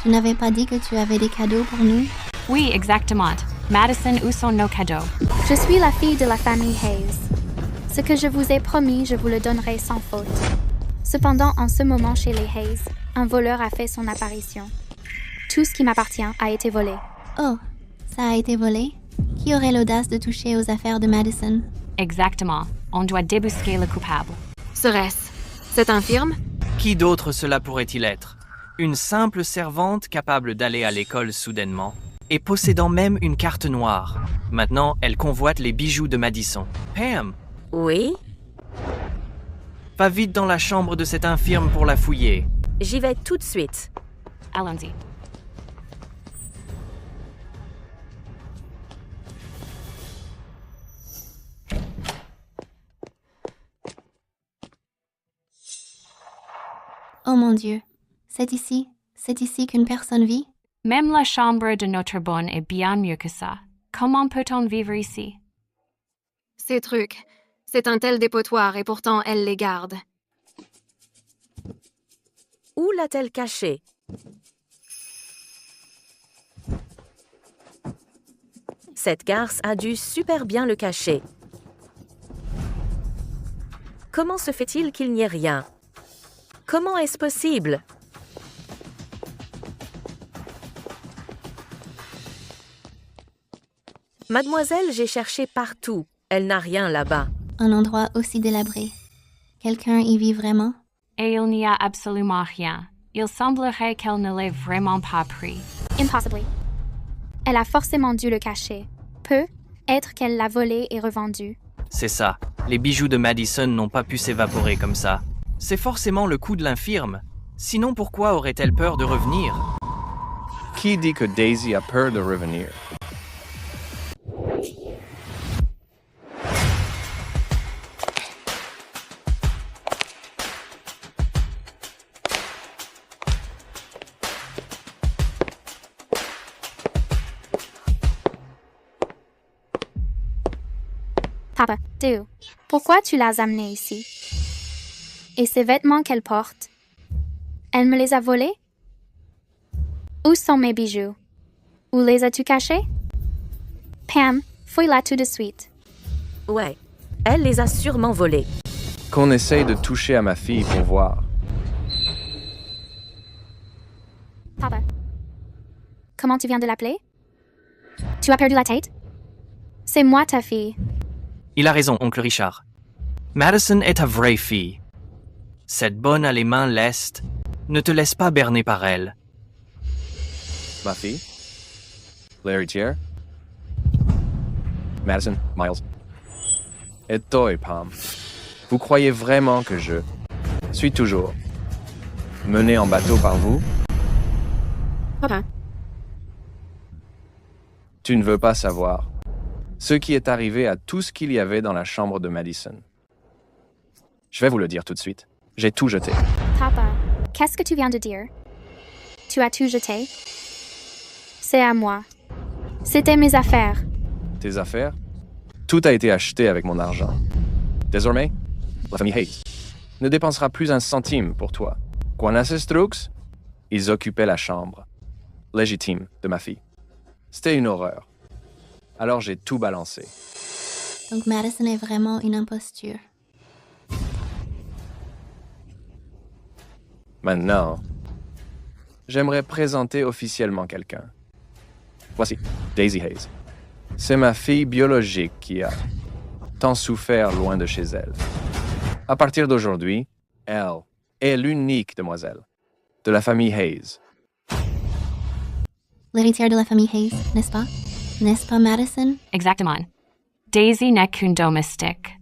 Tu n'avais pas dit que tu avais des cadeaux pour nous? Oui, exactement. Madison, où sont nos cadeaux? Je suis la fille de la famille Hayes. Ce que je vous ai promis, je vous le donnerai sans faute. Cependant, en ce moment chez les Hayes, un voleur a fait son apparition. Tout ce qui m'appartient a été volé. Oh, ça a été volé? Qui aurait l'audace de toucher aux affaires de Madison? Exactement. On doit débusquer le coupable. Serait-ce cette infirme? Qui d'autre cela pourrait-il être? Une simple servante capable d'aller à l'école soudainement et possédant même une carte noire. Maintenant, elle convoite les bijoux de Madison. Pam! Oui? Va vite dans la chambre de cette infirme pour la fouiller. J'y vais tout de suite. Allons-y. Oh mon Dieu, c'est ici qu'une personne vit? Même la chambre de notre bonne est bien mieux que ça. Comment peut-on vivre ici? Ces trucs. C'est un tel dépotoir et pourtant elle les garde. Où l'a-t-elle caché? Cette garce a dû super bien le cacher. Comment se fait-il qu'il n'y ait rien? Comment est-ce possible? Mademoiselle, j'ai cherché partout. Elle n'a rien là-bas. Un endroit aussi délabré. Quelqu'un y vit vraiment? Et il n'y a absolument rien. Il semblerait qu'elle ne l'ait vraiment pas pris. Impossible. Elle a forcément dû le cacher. Peut être qu'elle l'a volé et revendu. C'est ça. Les bijoux de Madison n'ont pas pu s'évaporer comme ça. C'est forcément le coup de l'infirme. Sinon, pourquoi aurait-elle peur de revenir? Qui dit que Daisy a peur de revenir? Papa, d'où? Pourquoi tu l'as amenée ici? Et ces vêtements qu'elle porte? Elle me les a volés? Où sont mes bijoux? Où les as-tu cachés? Pam, fouille-la tout de suite. Ouais, elle les a sûrement volés. Qu'on essaye de toucher à ma fille pour voir. Papa, comment tu viens de l'appeler? Tu as perdu la tête? C'est moi ta fille. Il a raison, oncle Richard. Madison est ta vraie fille. Cette bonne a les mains lestes. Ne te laisse pas berner par elle. Ma fille? L'héritière? Madison, Miles. Et toi, Pam. Vous croyez vraiment que je suis toujours mené en bateau par vous? Papa. Tu ne veux pas savoir ce qui est arrivé à tout ce qu'il y avait dans la chambre de Madison. Je vais vous le dire tout de suite. J'ai tout jeté. Papa, qu'est-ce que tu viens de dire? Tu as tout jeté? C'est à moi. C'était mes affaires. Tes affaires? Tout a été acheté avec mon argent. Désormais, la famille Hayes ne dépensera plus un centime pour toi. Quan a ces trucs, ils occupaient la chambre légitime de ma fille. C'était une horreur. Alors j'ai tout balancé. Donc Madison est vraiment une imposture. Maintenant, j'aimerais présenter officiellement quelqu'un. Voici, Daisy Hayes. C'est ma fille biologique qui a tant souffert loin de chez elle. À partir d'aujourd'hui, elle est l'unique demoiselle de la famille Hayes. L'héritière de la famille Hayes, n'est-ce pas? N'est-ce pas Madison? Exactement. Daisy n'est qu'une domestique.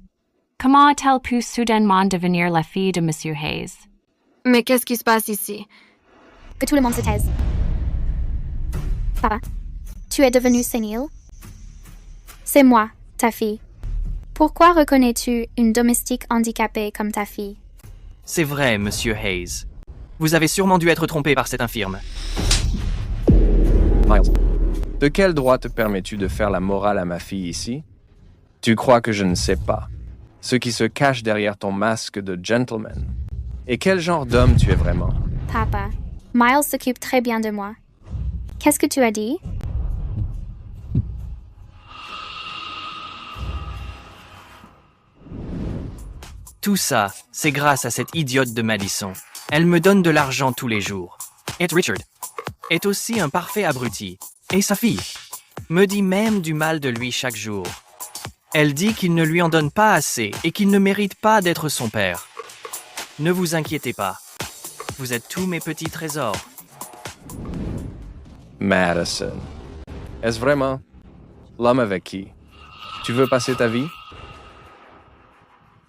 Comment a-t-elle pu soudainement devenir la fille de Monsieur Hayes? Mais qu'est-ce qui se passe ici? Que tout le monde se taise. Papa, tu es devenu sénile? C'est moi, ta fille. Pourquoi reconnais-tu une domestique handicapée comme ta fille? C'est vrai, Monsieur Hayes. Vous avez sûrement dû être trompé par cette infirme. Miles, de quel droit te permets-tu de faire la morale à ma fille ici? Tu crois que je ne sais pas ce qui se cache derrière ton masque de gentleman. Et quel genre d'homme tu es vraiment? Papa, Miles s'occupe très bien de moi. Qu'est-ce que tu as dit? Tout ça, c'est grâce à cette idiote de Madison. Elle me donne de l'argent tous les jours. Et Richard est aussi un parfait abruti. Et sa fille me dit même du mal de lui chaque jour. Elle dit qu'il ne lui en donne pas assez et qu'il ne mérite pas d'être son père. Ne vous inquiétez pas. Vous êtes tous mes petits trésors. Madison. Est-ce vraiment l'homme avec qui tu veux passer ta vie?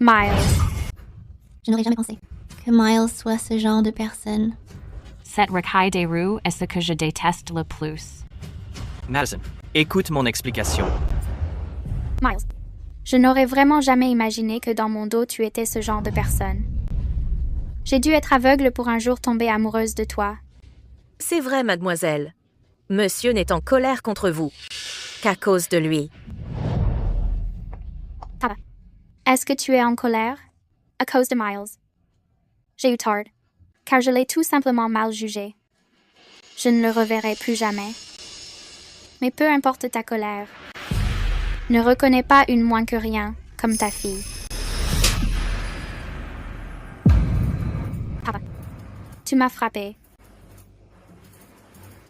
Miles. Je n'aurais jamais pensé que Miles soit ce genre de personne. Cette racaille des rues est ce que je déteste le plus. Madison, écoute mon explication. Miles. Je n'aurais vraiment jamais imaginé que dans mon dos tu étais ce genre de personne. J'ai dû être aveugle pour un jour tomber amoureuse de toi. C'est vrai, mademoiselle. Monsieur n'est en colère contre vous qu'à cause de lui. Papa, est-ce que tu es en colère à cause de Miles? J'ai eu tort, car je l'ai tout simplement mal jugé. Je ne le reverrai plus jamais. Mais peu importe ta colère, ne reconnais pas une moins que rien, comme ta fille. Papa, tu m'as frappé.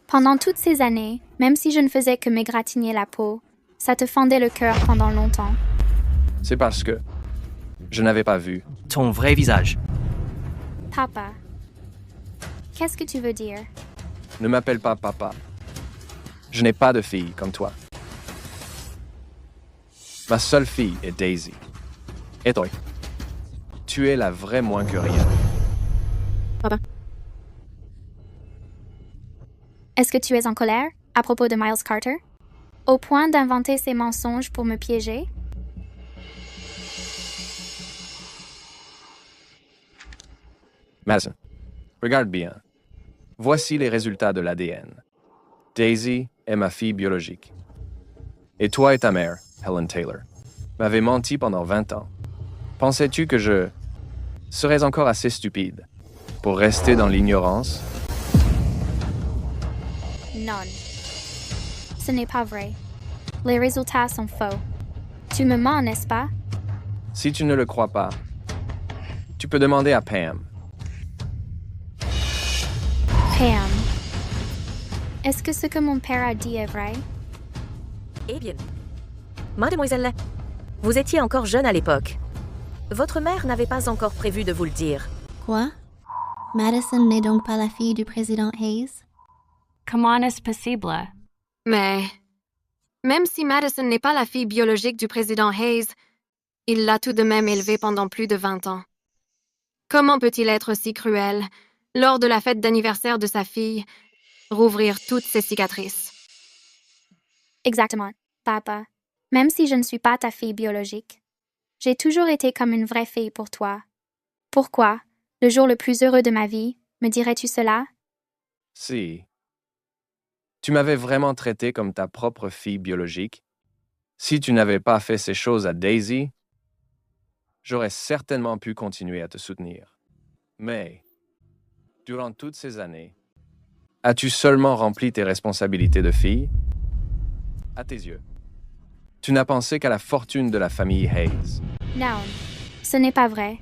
Pendant toutes ces années, même si je ne faisais que m'égratigner la peau, ça te fendait le cœur pendant longtemps. C'est parce que je n'avais pas vu ton vrai visage. Papa, qu'est-ce que tu veux dire? Ne m'appelle pas papa. Je n'ai pas de fille comme toi. Ma seule fille est Daisy. Et toi? Tu es la vraie moins que rien. Papa. Est-ce que tu es en colère à propos de Miles Carter? Au point d'inventer ces mensonges pour me piéger? Madison, regarde bien. Voici les résultats de l'ADN. Daisy est ma fille biologique. Et toi et ta mère, Helen Taylor, m'avez menti pendant 20 ans. Pensais-tu que je serais encore assez stupide pour rester dans l'ignorance? Non. Ce n'est pas vrai. Les résultats sont faux. Tu me mens, n'est-ce pas? Si tu ne le crois pas, tu peux demander à Pam. Pam. Est-ce que ce que mon père a dit est vrai? Eh bien, mademoiselle, vous étiez encore jeune à l'époque. Votre mère n'avait pas encore prévu de vous le dire. Quoi? Madison n'est donc pas la fille du président Hayes? Comment est-ce possible? Mais même si Madison n'est pas la fille biologique du président Hayes, il l'a tout de même élevée pendant plus de 20 ans. Comment peut-il être si cruel, lors de la fête d'anniversaire de sa fille, rouvrir toutes ses cicatrices? Exactement, papa. Même si je ne suis pas ta fille biologique, j'ai toujours été comme une vraie fille pour toi. Pourquoi, le jour le plus heureux de ma vie, me dirais-tu cela? Si tu m'avais vraiment traité comme ta propre fille biologique, si tu n'avais pas fait ces choses à Daisy, j'aurais certainement pu continuer à te soutenir. Mais, durant toutes ces années, as-tu seulement rempli tes responsabilités de fille? À tes yeux, tu n'as pensé qu'à la fortune de la famille Hayes. Non, ce n'est pas vrai.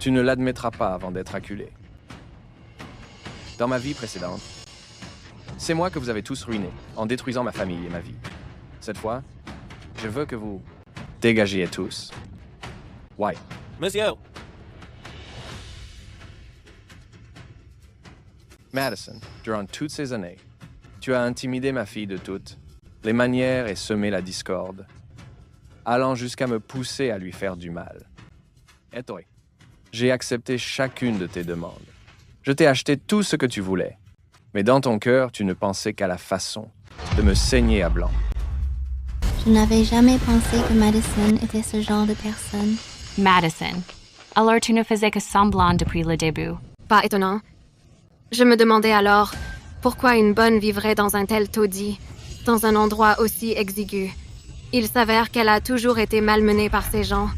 Tu ne l'admettras pas avant d'être acculé. Dans ma vie précédente, c'est moi que vous avez tous ruiné en détruisant ma famille et ma vie. Cette fois, je veux que vous dégagiez tous. Ouais. Monsieur! Madison, durant toutes ces années, tu as intimidé ma fille de toutes les manières et semé la discorde, allant jusqu'à me pousser à lui faire du mal. Et toi, j'ai accepté chacune de tes demandes. Je t'ai acheté tout ce que tu voulais, mais dans ton cœur, tu ne pensais qu'à la façon de me saigner à blanc. Je Je n'avais jamais pensé que Madison était ce genre de personne. Madison. Alors tu ne faisais que semblant depuis le début. Pas étonnant. Je me demandais alors pourquoi une bonne vivrait dans un tel taudis, dans un endroit aussi exigu. Il s'avère qu'elle a toujours été malmenée par ces gens.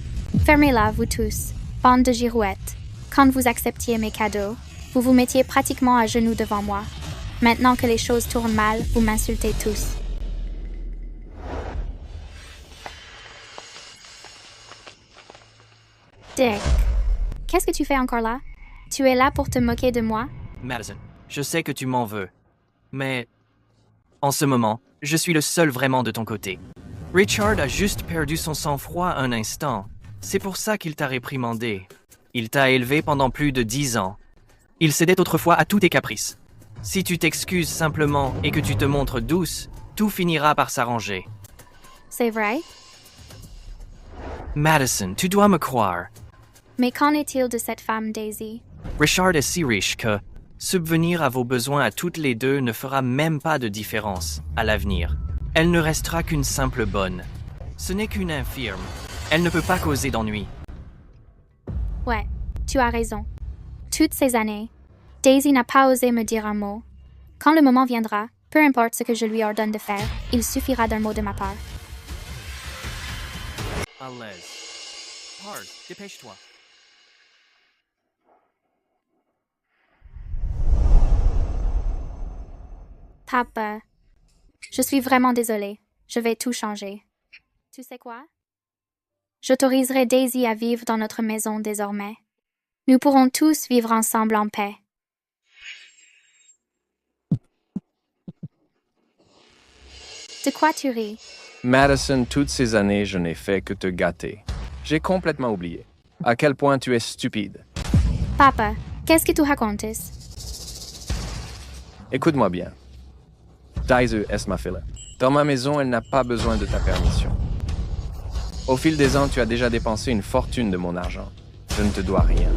Fermez-la, vous tous, bande de girouettes. Quand vous acceptiez mes cadeaux, vous vous mettiez pratiquement à genoux devant moi. Maintenant que les choses tournent mal, vous m'insultez tous. Dick, qu'est-ce que tu fais encore là? Tu es là pour te moquer de moi? Madison, je sais que tu m'en veux. Mais en ce moment, je suis le seul vraiment de ton côté. Richard a juste perdu son sang-froid un instant. C'est pour ça qu'il t'a réprimandé. Il t'a élevé pendant plus de 10 ans. Il cédait autrefois à tous tes caprices. Si tu t'excuses simplement et que tu te montres douce, tout finira par s'arranger. C'est vrai? Madison, tu dois me croire. Mais qu'en est-il de cette femme, Daisy? Richard est si riche que subvenir à vos besoins à toutes les deux ne fera même pas de différence à l'avenir. Elle ne restera qu'une simple bonne. Ce n'est qu'une infirme. Elle ne peut pas causer d'ennui. Ouais, tu as raison. Toutes ces années, Daisy n'a pas osé me dire un mot. Quand le moment viendra, peu importe ce que je lui ordonne de faire, il suffira d'un mot de ma part. À l'aise. Hard, dépêche-toi. Papa, je suis vraiment désolée. Je vais tout changer. Tu sais quoi? J'autoriserai Daisy à vivre dans notre maison désormais. Nous pourrons tous vivre ensemble en paix. De quoi tu ris? Madison, toutes ces années, je n'ai fait que te gâter. J'ai complètement oublié. À quel point tu es stupide. Papa, qu'est-ce que tu racontes? Écoute-moi bien. Daisy est ma fille. Dans ma maison, elle n'a pas besoin de ta permission. Au fil des ans, tu as déjà dépensé une fortune de mon argent. Je ne te dois rien.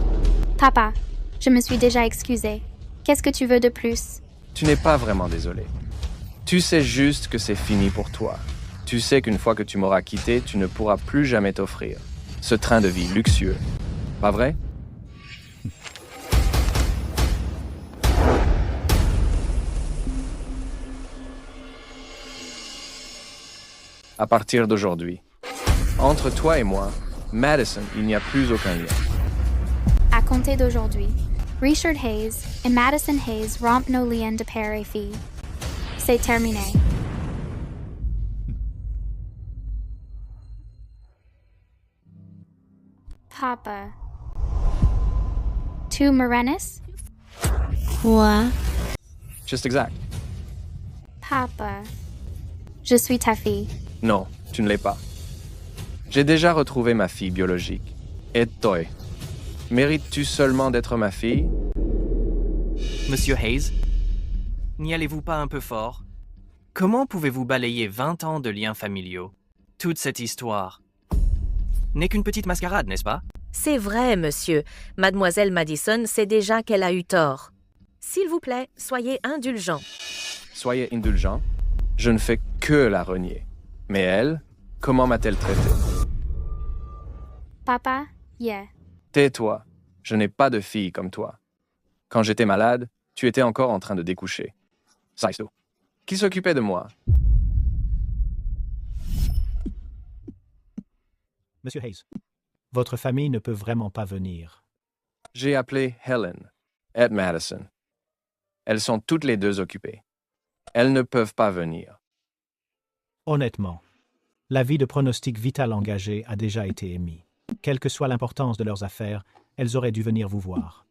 Papa, je me suis déjà excusée. Qu'est-ce que tu veux de plus? Tu n'es pas vraiment désolé. Tu sais juste que c'est fini pour toi. Tu sais qu'une fois que tu m'auras quitté, tu ne pourras plus jamais t'offrir ce train de vie luxueux. Pas vrai? À partir d'aujourd'hui, entre toi et moi, Madison, il n'y a plus aucun lien. À compter d'aujourd'hui, Richard Hayes et Madison Hayes rompent nos liens de père et fille. C'est terminé. Papa. Tu me rennes? Quoi? Just exact. Papa. Je suis ta fille. Non, tu ne l'es pas. J'ai déjà retrouvé ma fille biologique. Et toi? Mérites-tu seulement d'être ma fille? Monsieur Hayes, n'y allez-vous pas un peu fort? Comment pouvez-vous balayer 20 ans de liens familiaux? Toute cette histoire n'est qu'une petite mascarade, n'est-ce pas? C'est vrai, monsieur. Mademoiselle Madison sait déjà qu'elle a eu tort. S'il vous plaît, soyez indulgent. Soyez indulgent. Je ne fais que la renier. Mais elle, comment m'a-t-elle traité? Papa, yeah. Tais-toi. Je n'ai pas de fille comme toi. Quand j'étais malade, tu étais encore en train de découcher. Ça, c'est tout. Qui s'occupait de moi? Monsieur Hayes, votre famille ne peut vraiment pas venir. J'ai appelé Helen et Madison. Elles sont toutes les deux occupées. Elles ne peuvent pas venir. Honnêtement, l'avis de pronostic vital engagé a déjà été émis. Quelle que soit l'importance de leurs affaires, elles auraient dû venir vous voir.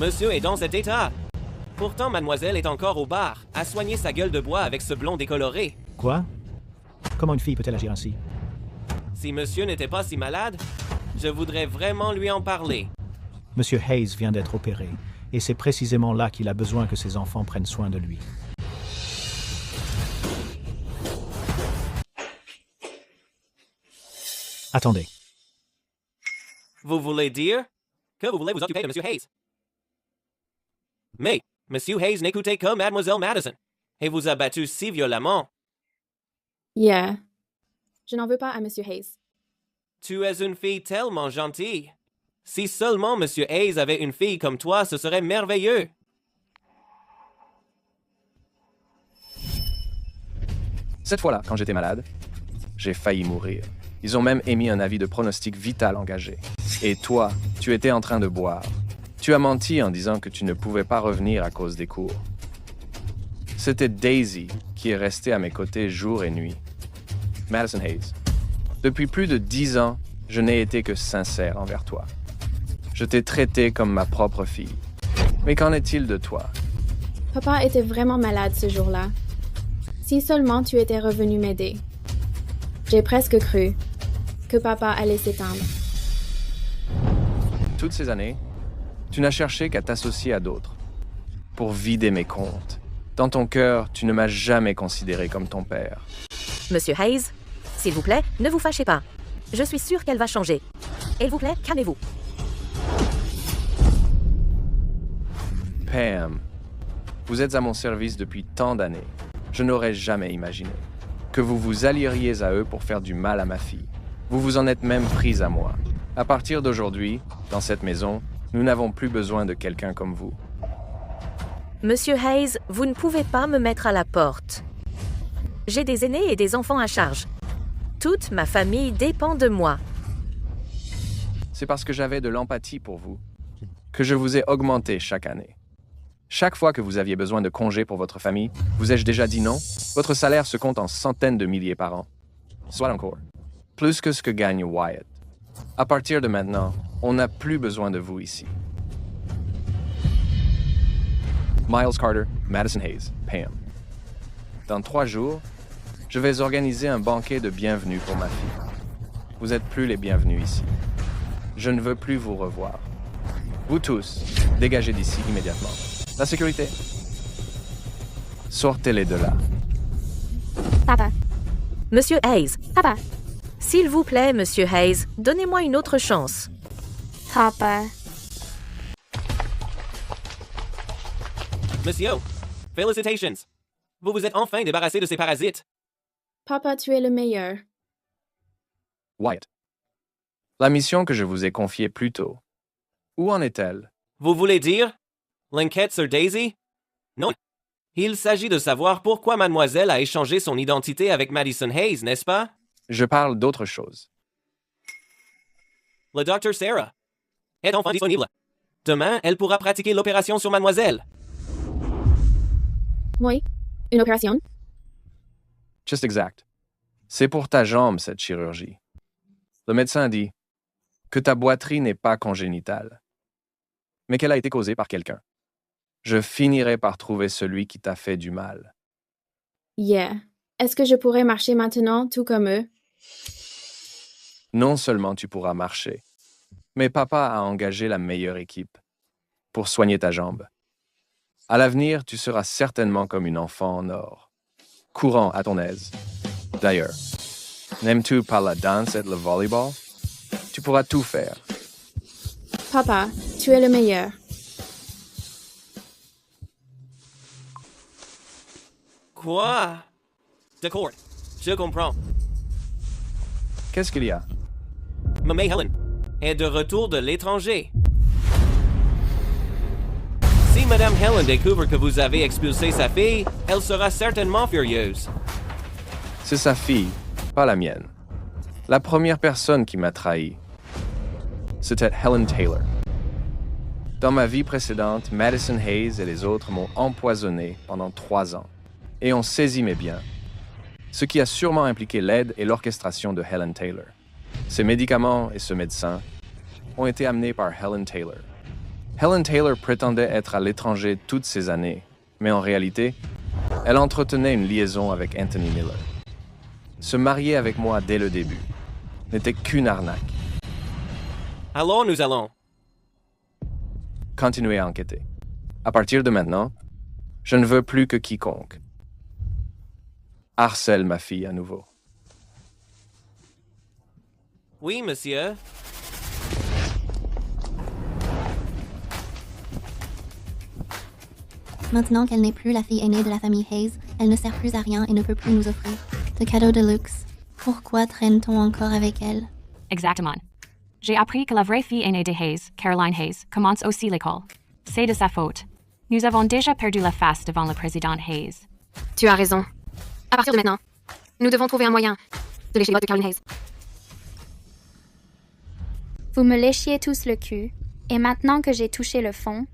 Monsieur est dans cet état. Pourtant, mademoiselle est encore au bar, à soigner sa gueule de bois avec ce blond décoloré. Quoi? Comment une fille peut-elle agir ainsi? Si monsieur n'était pas si malade, je voudrais vraiment lui en parler. Monsieur Hayes vient d'être opéré, et c'est précisément là qu'il a besoin que ses enfants prennent soin de lui. Attendez. Vous voulez dire que vous voulez vous occuper de monsieur Hayes? Mais monsieur Hayes n'écoutait que mademoiselle Madison. et vous a battu si violemment. Yeah. Je n'en veux pas à Monsieur Hayes. Tu es une fille tellement gentille. Si seulement Monsieur Hayes avait une fille comme toi, ce serait merveilleux. Cette fois-là, quand j'étais malade, j'ai failli mourir. Ils ont même émis un avis de pronostic vital engagé. Et toi, tu étais en train de boire. Tu as menti en disant que tu ne pouvais pas revenir à cause des cours. C'était Daisy qui est restée à mes côtés jour et nuit. Madison Hayes. Depuis plus de 10 ans, je n'ai été que sincère envers toi. Je t'ai traité comme ma propre fille. Mais qu'en est-il de toi? Papa était vraiment malade ce jour-là. Si seulement tu étais revenu m'aider. J'ai presque cru que papa allait s'éteindre. Toutes ces années, tu n'as cherché qu'à t'associer à d'autres pour vider mes comptes. Dans ton cœur, tu ne m'as jamais considéré comme ton père. Monsieur Hayes, s'il vous plaît, ne vous fâchez pas. Je suis sûre qu'elle va changer. S'il vous plaît, calmez-vous. Pam, vous êtes à mon service depuis tant d'années. Je n'aurais jamais imaginé que vous vous allieriez à eux pour faire du mal à ma fille. Vous vous en êtes même prise à moi. À partir d'aujourd'hui, dans cette maison, nous n'avons plus besoin de quelqu'un comme vous. Monsieur Hayes, vous ne pouvez pas me mettre à la porte. J'ai des aînés et des enfants à charge. Toute ma famille dépend de moi. C'est parce que j'avais de l'empathie pour vous que je vous ai augmenté chaque année. Chaque fois que vous aviez besoin de congés pour votre famille, vous ai-je déjà dit non? Votre salaire se compte en centaines de milliers par an. Soit encore, plus que ce que gagne Wyatt. À partir de maintenant, on n'a plus besoin de vous ici. Miles Carter, Madison Hayes, Pam. Dans 3 jours, je vais organiser un banquet de bienvenue pour ma fille. Vous n'êtes plus les bienvenus ici. Je ne veux plus vous revoir. Vous tous, dégagez d'ici immédiatement. La sécurité. Sortez-les de là. Papa. Monsieur Hayes. Papa. S'il vous plaît, Monsieur Hayes, donnez-moi une autre chance. Papa. Monsieur, félicitations. Vous vous êtes enfin débarrassé de ces parasites. Papa, tu es le meilleur. Wyatt. La mission que je vous ai confiée plus tôt. Où en est-elle? Vous voulez dire l'enquête sur Daisy? Non. Il s'agit de savoir pourquoi mademoiselle a échangé son identité avec Madison Hayes, n'est-ce pas? Je parle d'autre chose. Le docteur Sarah est enfin disponible. Demain, elle pourra pratiquer l'opération sur mademoiselle. Oui, une opération? Just exact. C'est pour ta jambe, cette chirurgie. Le médecin dit que ta boiterie n'est pas congénitale, mais qu'elle a été causée par quelqu'un. Je finirai par trouver celui qui t'a fait du mal. Yeah. Est-ce que je pourrais marcher maintenant, tout comme eux? Non seulement tu pourras marcher, mais papa a engagé la meilleure équipe pour soigner ta jambe. À l'avenir, tu seras certainement comme une enfant en or, courant à ton aise. D'ailleurs, n'aimes-tu pas la danse et le volleyball? Tu pourras tout faire. Papa, tu es le meilleur. Quoi? D'accord, je comprends. Qu'est-ce qu'il y a? Maman Helen est de retour de l'étranger. Si Madame Helen découvre que vous avez expulsé sa fille, elle sera certainement furieuse. C'est sa fille, pas la mienne. La première personne qui m'a trahi, c'était Helen Taylor. Dans ma vie précédente, Madison Hayes et les autres m'ont empoisonné pendant 3 ans et ont saisi mes biens, ce qui a sûrement impliqué l'aide et l'orchestration de Helen Taylor. Ces médicaments et ce médecin ont été amenés par Helen Taylor. Helen Taylor prétendait être à l'étranger toutes ces années, mais en réalité, elle entretenait une liaison avec Anthony Miller. Se marier avec moi dès le début n'était qu'une arnaque. Alors nous allons. Continuez à enquêter. À partir de maintenant, je ne veux plus que quiconque harcèle ma fille à nouveau. Oui, monsieur. Maintenant qu'elle n'est plus la fille aînée de la famille Hayes, elle ne sert plus à rien et ne peut plus nous offrir de cadeaux de luxe. Pourquoi traîne-t-on encore avec elle? Exactement. J'ai appris que la vraie fille aînée de Hayes, Caroline Hayes, commence aussi l'école. C'est de sa faute. Nous avons déjà perdu la face devant le président Hayes. Tu as raison. À partir de maintenant, nous devons trouver un moyen de lécher les bottes de Caroline Hayes. Vous me léchiez tous le cul, et maintenant que j'ai touché le fond,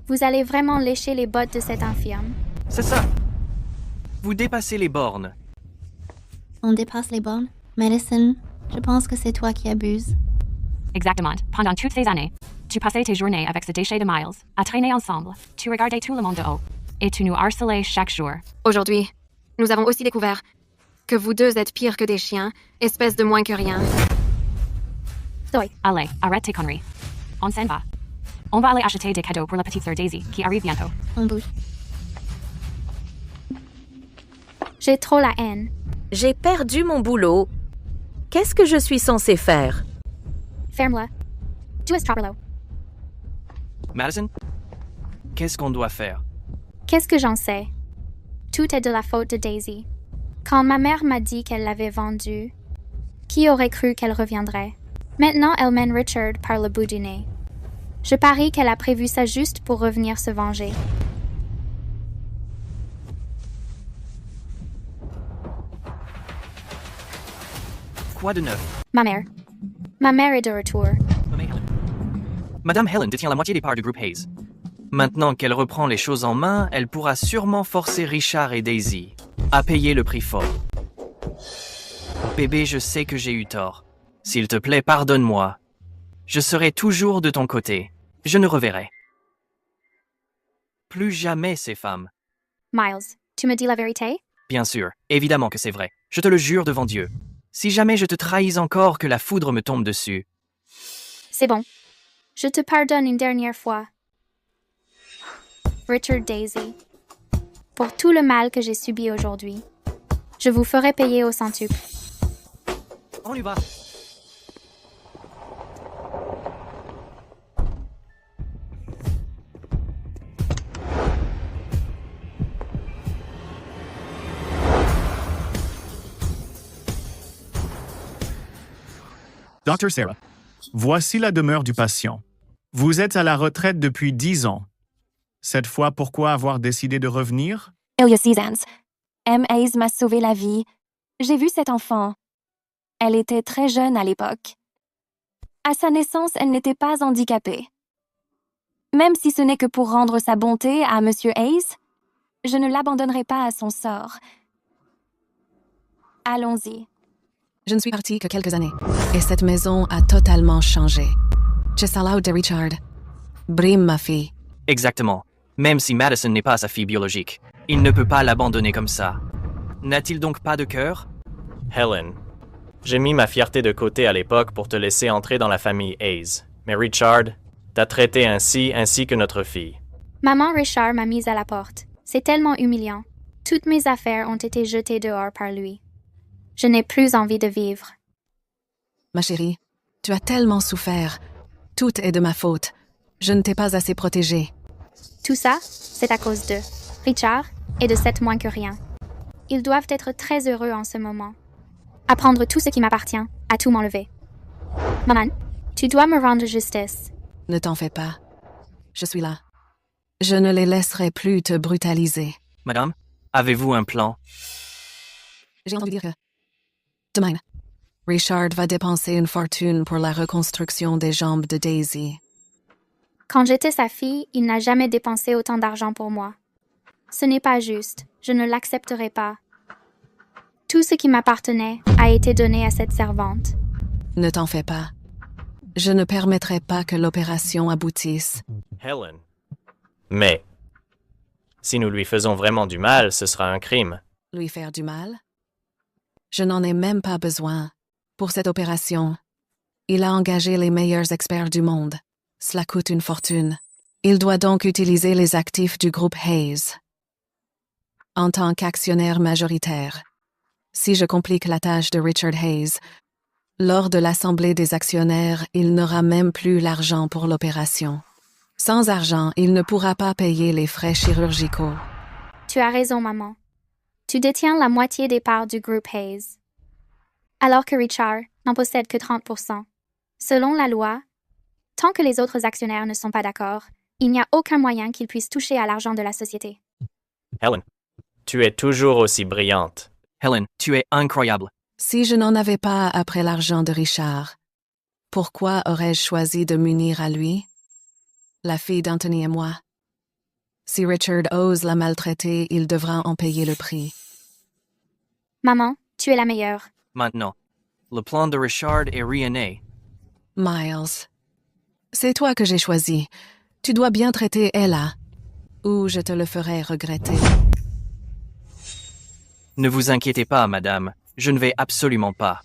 vous allez vraiment lécher les bottes de cette infirme. C'est ça. Vous dépassez les bornes. On dépasse les bornes? Madison, je pense que c'est toi qui abuses. Exactement. Pendant toutes ces années, tu passais tes journées avec ce déchet de Miles, à traîner ensemble, tu regardais tout le monde de haut, et tu nous harcelais chaque jour. Aujourd'hui, nous avons aussi découvert que vous deux êtes pires que des chiens, espèce de moins que rien. Allez, arrête tes conneries. On s'en va. On va aller acheter des cadeaux pour la petite sœur Daisy, qui arrive bientôt. On bouge. J'ai trop la haine. J'ai perdu mon boulot. Qu'est-ce que je suis censée faire? Ferme-la. Tu es trop. Madison, qu'est-ce qu'on doit faire? Qu'est-ce que j'en sais? Tout est de la faute de Daisy. Quand ma mère m'a dit qu'elle l'avait vendue, qui aurait cru qu'elle reviendrait? Maintenant, elle mène Richard par le bout du nez. Je parie qu'elle a prévu ça juste pour revenir se venger. Quoi de neuf? Ma mère. Ma mère est de retour. Madame Helen détient la moitié des parts du groupe Hayes. Maintenant qu'elle reprend les choses en main, elle pourra sûrement forcer Richard et Daisy à payer le prix fort. Bébé, je sais que j'ai eu tort. S'il te plaît, pardonne-moi. Je serai toujours de ton côté. Je ne reverrai plus jamais ces femmes. Miles, tu me dis la vérité? Bien sûr, évidemment que c'est vrai. Je te le jure devant Dieu. Si jamais je te trahis encore, que la foudre me tombe dessus. C'est bon. Je te pardonne une dernière fois. Richard, Daisy. Pour tout le mal que j'ai subi aujourd'hui, je vous ferai payer au centuple. On y va. Dr. Sarah, voici la demeure du patient. Vous êtes à la retraite depuis 10 ans. Cette fois, pourquoi avoir décidé de revenir? Il y a 6 ans. M. Hayes m'a sauvé la vie. J'ai vu cette enfant. Elle était très jeune à l'époque. À sa naissance, elle n'était pas handicapée. Même si ce n'est que pour rendre sa bonté à M. Hayes, je ne l'abandonnerai pas à son sort. Allons-y. Je ne suis partie que quelques années, et cette maison a totalement changé. Je salue de Richard. Brime, ma fille. Exactement. Même si Madison n'est pas sa fille biologique, il ne peut pas l'abandonner comme ça. N'a-t-il donc pas de cœur? Helen, j'ai mis ma fierté de côté à l'époque pour te laisser entrer dans la famille Hayes. Mais Richard t'a traité ainsi que notre fille. Maman Richard m'a mise à la porte. C'est tellement humiliant. Toutes mes affaires ont été jetées dehors par lui. Je n'ai plus envie de vivre. Ma chérie, tu as tellement souffert. Tout est de ma faute. Je ne t'ai pas assez protégée. Tout ça, c'est à cause d'eux, Richard, et de cette moins que rien. Ils doivent être très heureux en ce moment. À prendre tout ce qui m'appartient, à tout m'enlever. Maman, tu dois me rendre justice. Ne t'en fais pas. Je suis là. Je ne les laisserai plus te brutaliser. Madame, avez-vous un plan? J'ai entendu dire que... Demain, Richard va dépenser une fortune pour la reconstruction des jambes de Daisy. Quand j'étais sa fille, il n'a jamais dépensé autant d'argent pour moi. Ce n'est pas juste. Je ne l'accepterai pas. Tout ce qui m'appartenait a été donné à cette servante. Ne t'en fais pas. Je ne permettrai pas que l'opération aboutisse. Helen. Mais, si nous lui faisons vraiment du mal, ce sera un crime. Lui faire du mal? Je n'en ai même pas besoin. Pour cette opération, il a engagé les meilleurs experts du monde. Cela coûte une fortune. Il doit donc utiliser les actifs du groupe Hayes. En tant qu'actionnaire majoritaire, si je complique la tâche de Richard Hayes, lors de l'assemblée des actionnaires, il n'aura même plus l'argent pour l'opération. Sans argent, il ne pourra pas payer les frais chirurgicaux. Tu as raison, maman. Tu détiens la moitié des parts du groupe Hayes, alors que Richard n'en possède que 30%. Selon la loi, tant que les autres actionnaires ne sont pas d'accord, il n'y a aucun moyen qu'ils puissent toucher à l'argent de la société. Helen, tu es toujours aussi brillante. Helen, tu es incroyable. Si je n'en avais pas après l'argent de Richard, pourquoi aurais-je choisi de m'unir à lui, la fille d'Anthony et moi? Si Richard ose la maltraiter, il devra en payer le prix. Maman, tu es la meilleure. Maintenant, le plan de Richard est ruiné. Miles, c'est toi que j'ai choisi. Tu dois bien traiter Ella, ou je te le ferai regretter. Ne vous inquiétez pas, madame. Je ne vais absolument pas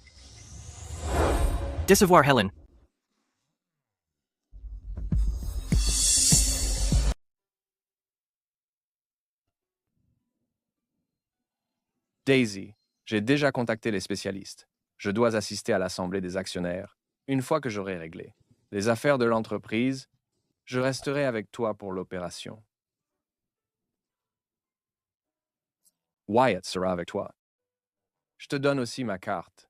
décevoir Helen. Daisy, j'ai déjà contacté les spécialistes. Je dois assister à l'assemblée des actionnaires. Une fois que j'aurai réglé les affaires de l'entreprise, je resterai avec toi pour l'opération. Wyatt sera avec toi. Je te donne aussi ma carte.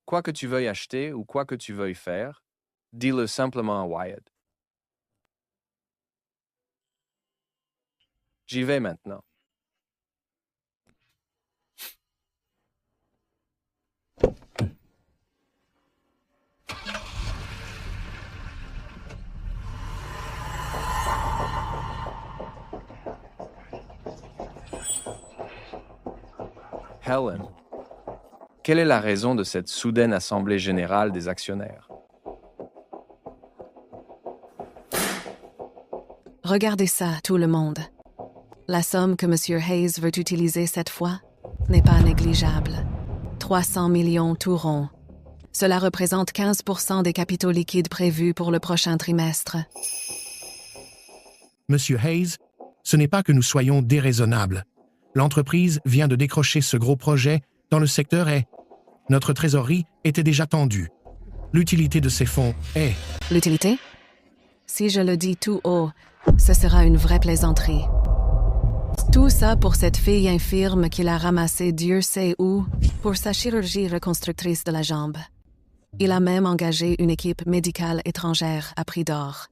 Quoi que tu veuilles acheter ou quoi que tu veuilles faire, dis-le simplement à Wyatt. J'y vais maintenant. Helen, quelle est la raison de cette soudaine assemblée générale des actionnaires? Regardez ça, tout le monde. La somme que M. Hayes veut utiliser cette fois n'est pas négligeable. 300 millions tout rond. Cela représente 15% des capitaux liquides prévus pour le prochain trimestre. Monsieur Hayes, ce n'est pas que nous soyons déraisonnables. L'entreprise vient de décrocher ce gros projet dans le secteur est. Notre trésorerie était déjà tendue. L'utilité de ces fonds est... L'utilité? Si je le dis tout haut, ce sera une vraie plaisanterie. Tout ça pour cette fille infirme qu'il a ramassée Dieu sait où pour sa chirurgie reconstructrice de la jambe. Il a même engagé une équipe médicale étrangère à prix d'or.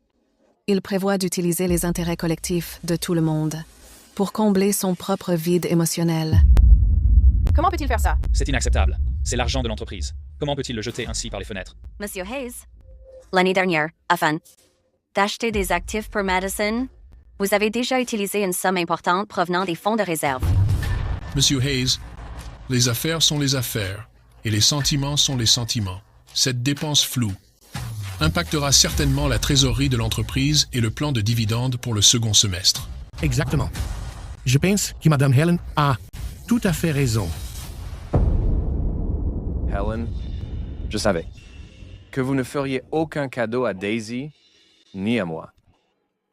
Il prévoit d'utiliser les intérêts collectifs de tout le monde pour combler son propre vide émotionnel. Comment peut-il faire ça? C'est inacceptable. C'est l'argent de l'entreprise. Comment peut-il le jeter ainsi par les fenêtres? Monsieur Hayes, l'année dernière, afin d'acheter des actifs pour Madison, vous avez déjà utilisé une somme importante provenant des fonds de réserve. Monsieur Hayes, les affaires sont les affaires et les sentiments sont les sentiments. Cette dépense floue impactera certainement la trésorerie de l'entreprise et le plan de dividendes pour le second semestre. Exactement. Je pense que Mme Helen a tout à fait raison. Helen, je savais que vous ne feriez aucun cadeau à Daisy ni à moi.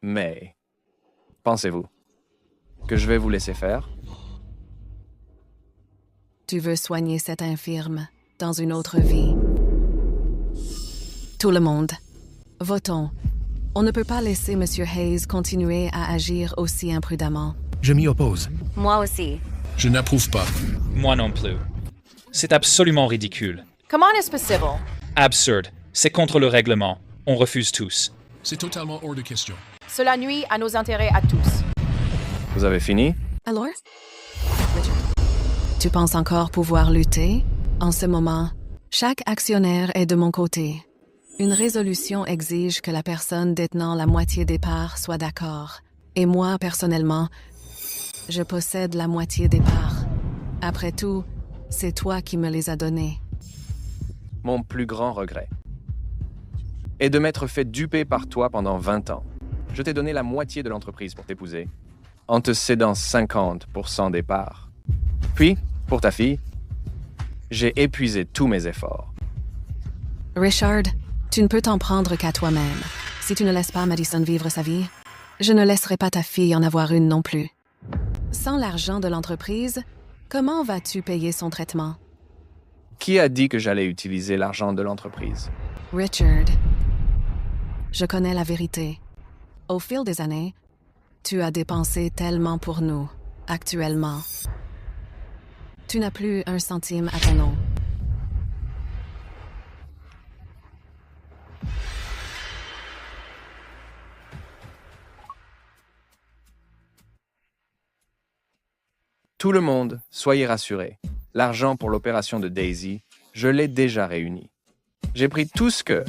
Mais, pensez-vous que je vais vous laisser faire? Tu veux soigner cette infirme dans une autre vie. Tout le monde, votons. On ne peut pas laisser M. Hayes continuer à agir aussi imprudemment. Je m'y oppose. Moi aussi. Je n'approuve pas. Moi non plus. C'est absolument ridicule. Comment est-ce possible? Absurde. C'est contre le règlement. On refuse tous. C'est totalement hors de question. Cela nuit à nos intérêts à tous. Vous avez fini? Alors? Tu penses encore pouvoir lutter? En ce moment, chaque actionnaire est de mon côté. Une résolution exige que la personne détenant la moitié des parts soit d'accord. Et moi, personnellement, je possède la moitié des parts. Après tout, c'est toi qui me les as données. Mon plus grand regret est de m'être fait duper par toi pendant 20 ans. Je t'ai donné la moitié de l'entreprise pour t'épouser, en te cédant 50% des parts. Puis, pour ta fille, j'ai épuisé tous mes efforts. Richard, tu ne peux t'en prendre qu'à toi-même. Si tu ne laisses pas Madison vivre sa vie, je ne laisserai pas ta fille en avoir une non plus. Sans l'argent de l'entreprise, comment vas-tu payer son traitement? Qui a dit que j'allais utiliser l'argent de l'entreprise? Richard, je connais la vérité. Au fil des années, tu as dépensé tellement pour nous, actuellement. Tu n'as plus un centime à ton nom. Tout le monde, soyez rassurés. L'argent pour l'opération de Daisy, je l'ai déjà réuni. J'ai pris tout ce que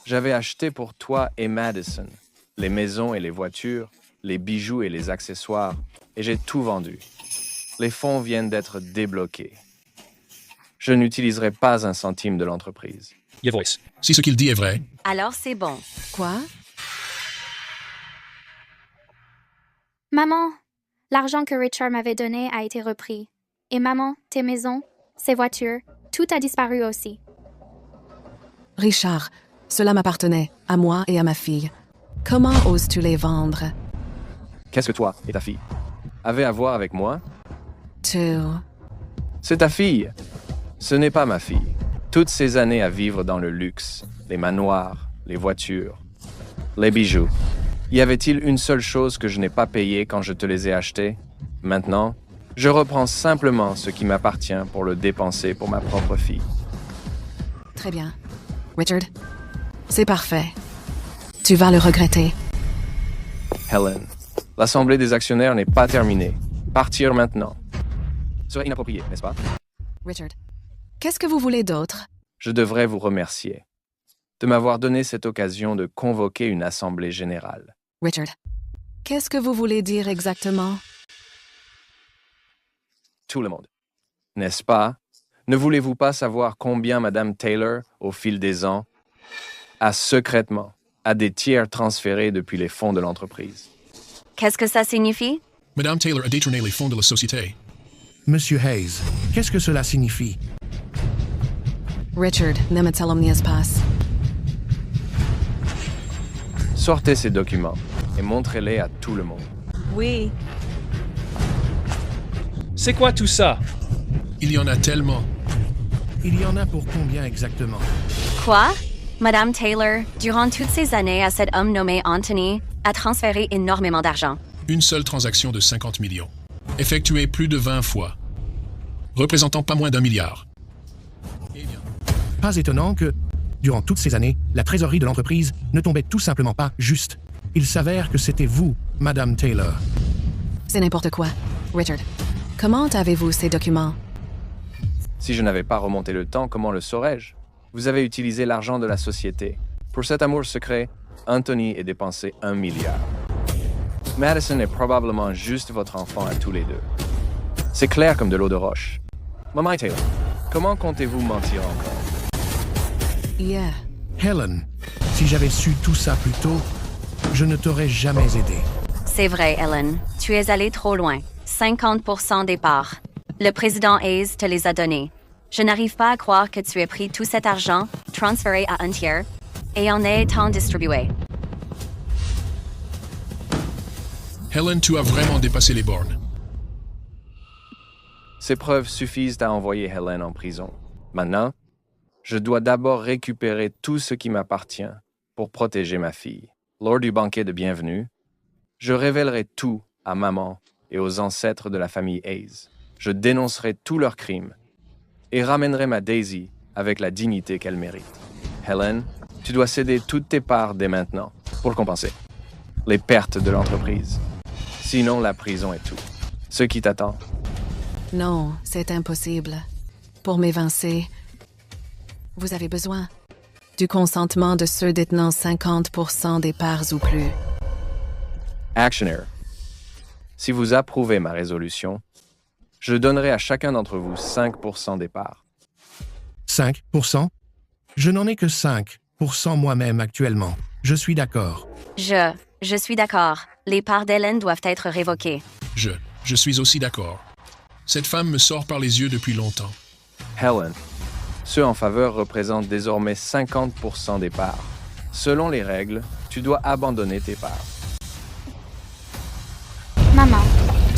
j'avais acheté pour toi et Madison, les maisons et les voitures, les bijoux et les accessoires, et j'ai tout vendu. Les fonds viennent d'être débloqués. Je n'utiliserai pas un centime de l'entreprise. Voice. Si ce qu'il dit est vrai. Alors c'est bon. Quoi? Maman, l'argent que Richard m'avait donné a été repris. Et maman, tes maisons, ces voitures, tout a disparu aussi. Richard, cela m'appartenait, à moi et à ma fille. Comment oses-tu les vendre? Qu'est-ce que toi et ta fille avez à voir avec moi? C'est ta fille. Ce n'est pas ma fille. Toutes ces années à vivre dans le luxe, les manoirs, les voitures, les bijoux. Y avait-il une seule chose que je n'ai pas payée quand je te les ai achetés? Maintenant, je reprends simplement ce qui m'appartient pour le dépenser pour ma propre fille. Très bien. Richard, c'est parfait. Tu vas le regretter. Helen, l'assemblée des actionnaires n'est pas terminée. Partir maintenant serait inapproprié, n'est-ce pas? Richard, qu'est-ce que vous voulez d'autre? Je devrais vous remercier de m'avoir donné cette occasion de convoquer une assemblée générale. Richard, qu'est-ce que vous voulez dire exactement? Tout le monde. N'est-ce pas? Ne voulez-vous pas savoir combien Madame Taylor, au fil des ans, a secrètement à des tiers transférés depuis les fonds de l'entreprise? Qu'est-ce que ça signifie? Madame Taylor a détourné les fonds de la société. Monsieur Hayes, qu'est-ce que cela signifie? Richard, ne me telomnies pas. Sortez ces documents et montrez-les à tout le monde. Oui. C'est quoi tout ça? Il y en a tellement. Il y en a pour combien exactement? Quoi? Madame Taylor, durant toutes ces années à cet homme nommé Anthony, a transféré énormément d'argent. Une seule transaction de 50 millions. Effectuée plus de 20 fois. Représentant pas moins d'1 milliard. Pas étonnant que, durant toutes ces années, la trésorerie de l'entreprise ne tombait tout simplement pas juste. Il s'avère que c'était vous, Madame Taylor. C'est n'importe quoi. Richard, comment avez-vous ces documents? Si je n'avais pas remonté le temps, comment le saurais-je? Vous avez utilisé l'argent de la société. Pour cet amour secret, Anthony a dépensé 1 milliard. Madison est probablement juste votre enfant à tous les deux. C'est clair comme de l'eau de roche. Maman Taylor, comment comptez-vous mentir encore? Yeah. Helen, si j'avais su tout ça plus tôt, je ne t'aurais jamais aidé. C'est vrai, Helen. Tu es allé trop loin. 50% des parts. Le président Hayes te les a donnés. Je n'arrive pas à croire que tu aies pris tout cet argent, transféré à un tiers, et en aies tant distribué. Helen, tu as vraiment dépassé les bornes. Ces preuves suffisent à envoyer Helen en prison. Maintenant, je dois d'abord récupérer tout ce qui m'appartient pour protéger ma fille. Lors du banquet de bienvenue, je révélerai tout à maman et aux ancêtres de la famille Hayes. Je dénoncerai tous leurs crimes et ramènerai ma Daisy avec la dignité qu'elle mérite. Helen, tu dois céder toutes tes parts dès maintenant pour compenser les pertes de l'entreprise. Sinon, la prison est tout. Ce qui t'attend. Non, c'est impossible. Pour m'évincer, vous avez besoin du consentement de ceux détenant 50% des parts ou plus. Actionnaire, si vous approuvez ma résolution, je donnerai à chacun d'entre vous 5% des parts. 5%? Je n'en ai que 5% moi-même actuellement. Je suis d'accord. Je suis d'accord. Les parts d'Helen doivent être révoquées. Je suis aussi d'accord. Cette femme me sort par les yeux depuis longtemps. Helen, ceux en faveur représentent désormais 50% des parts. Selon les règles, tu dois abandonner tes parts. Maman,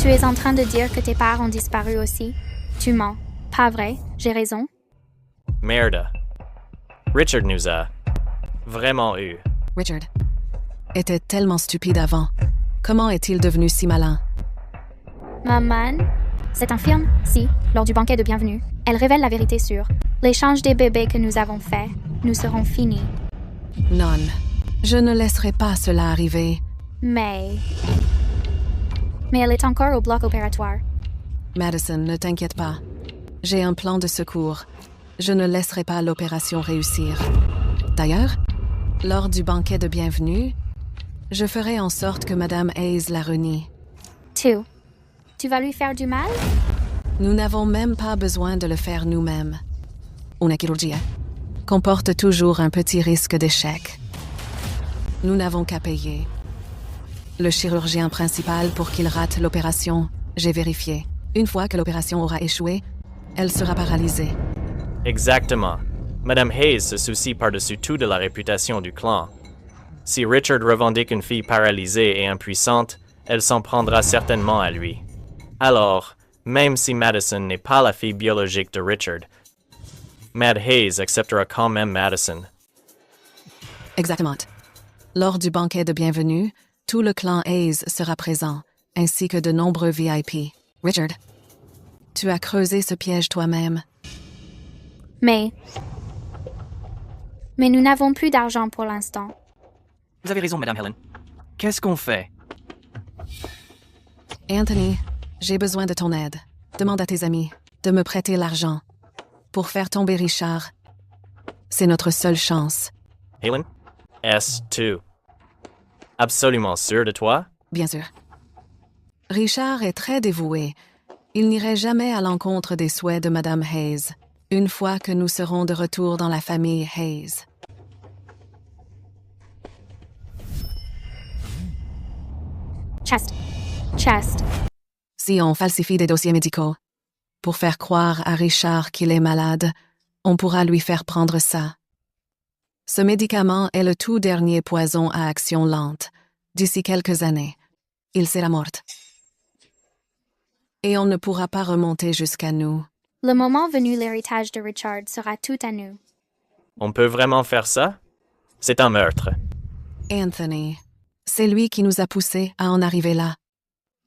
tu es en train de dire que tes parts ont disparu aussi? Tu mens. Pas vrai, j'ai raison. Merde. Richard nous a vraiment eu. Richard, était tellement stupide avant. Comment est-il devenu si malin? Maman, cette infirme, si, lors du banquet de bienvenue, elle révèle la vérité sur l'échange des bébés que nous avons fait. Nous serons finis. Non, je ne laisserai pas cela arriver. Mais elle est encore au bloc opératoire. Madison, ne t'inquiète pas. J'ai un plan de secours. Je ne laisserai pas l'opération réussir. D'ailleurs, lors du banquet de bienvenue, je ferai en sorte que Madame Hayes la renie. Tu vas lui faire du mal? Nous n'avons même pas besoin de le faire nous-mêmes. Una chirurgia comporte toujours un petit risque d'échec. Nous n'avons qu'à payer. Le chirurgien principal pour qu'il rate l'opération, j'ai vérifié. Une fois que l'opération aura échoué, elle sera paralysée. Exactement. Madame Hayes se soucie par-dessus tout de la réputation du clan. Si Richard revendique une fille paralysée et impuissante, elle s'en prendra certainement à lui. Alors, même si Madison n'est pas la fille biologique de Richard, Mad Hayes acceptera quand même Madison. Exactement. Lors du banquet de bienvenue, tout le clan Hayes sera présent, ainsi que de nombreux VIP. Richard, tu as creusé ce piège toi-même. Mais nous n'avons plus d'argent pour l'instant. Vous avez raison, Madame Helen. Qu'est-ce qu'on fait? Anthony, j'ai besoin de ton aide. Demande à tes amis de me prêter l'argent pour faire tomber Richard. C'est notre seule chance. Helen? S2. Absolument sûr de toi? Bien sûr. Richard est très dévoué. Il n'irait jamais à l'encontre des souhaits de Madame Hayes, une fois que nous serons de retour dans la famille Hayes. Chest. Si on falsifie des dossiers médicaux pour faire croire à Richard qu'il est malade, on pourra lui faire prendre ça. Ce médicament est le tout dernier poison à action lente. D'ici quelques années, il sera mort. Et on ne pourra pas remonter jusqu'à nous. Le moment venu, l'héritage de Richard sera tout à nous. On peut vraiment faire ça? C'est un meurtre. Anthony, c'est lui qui nous a poussés à en arriver là.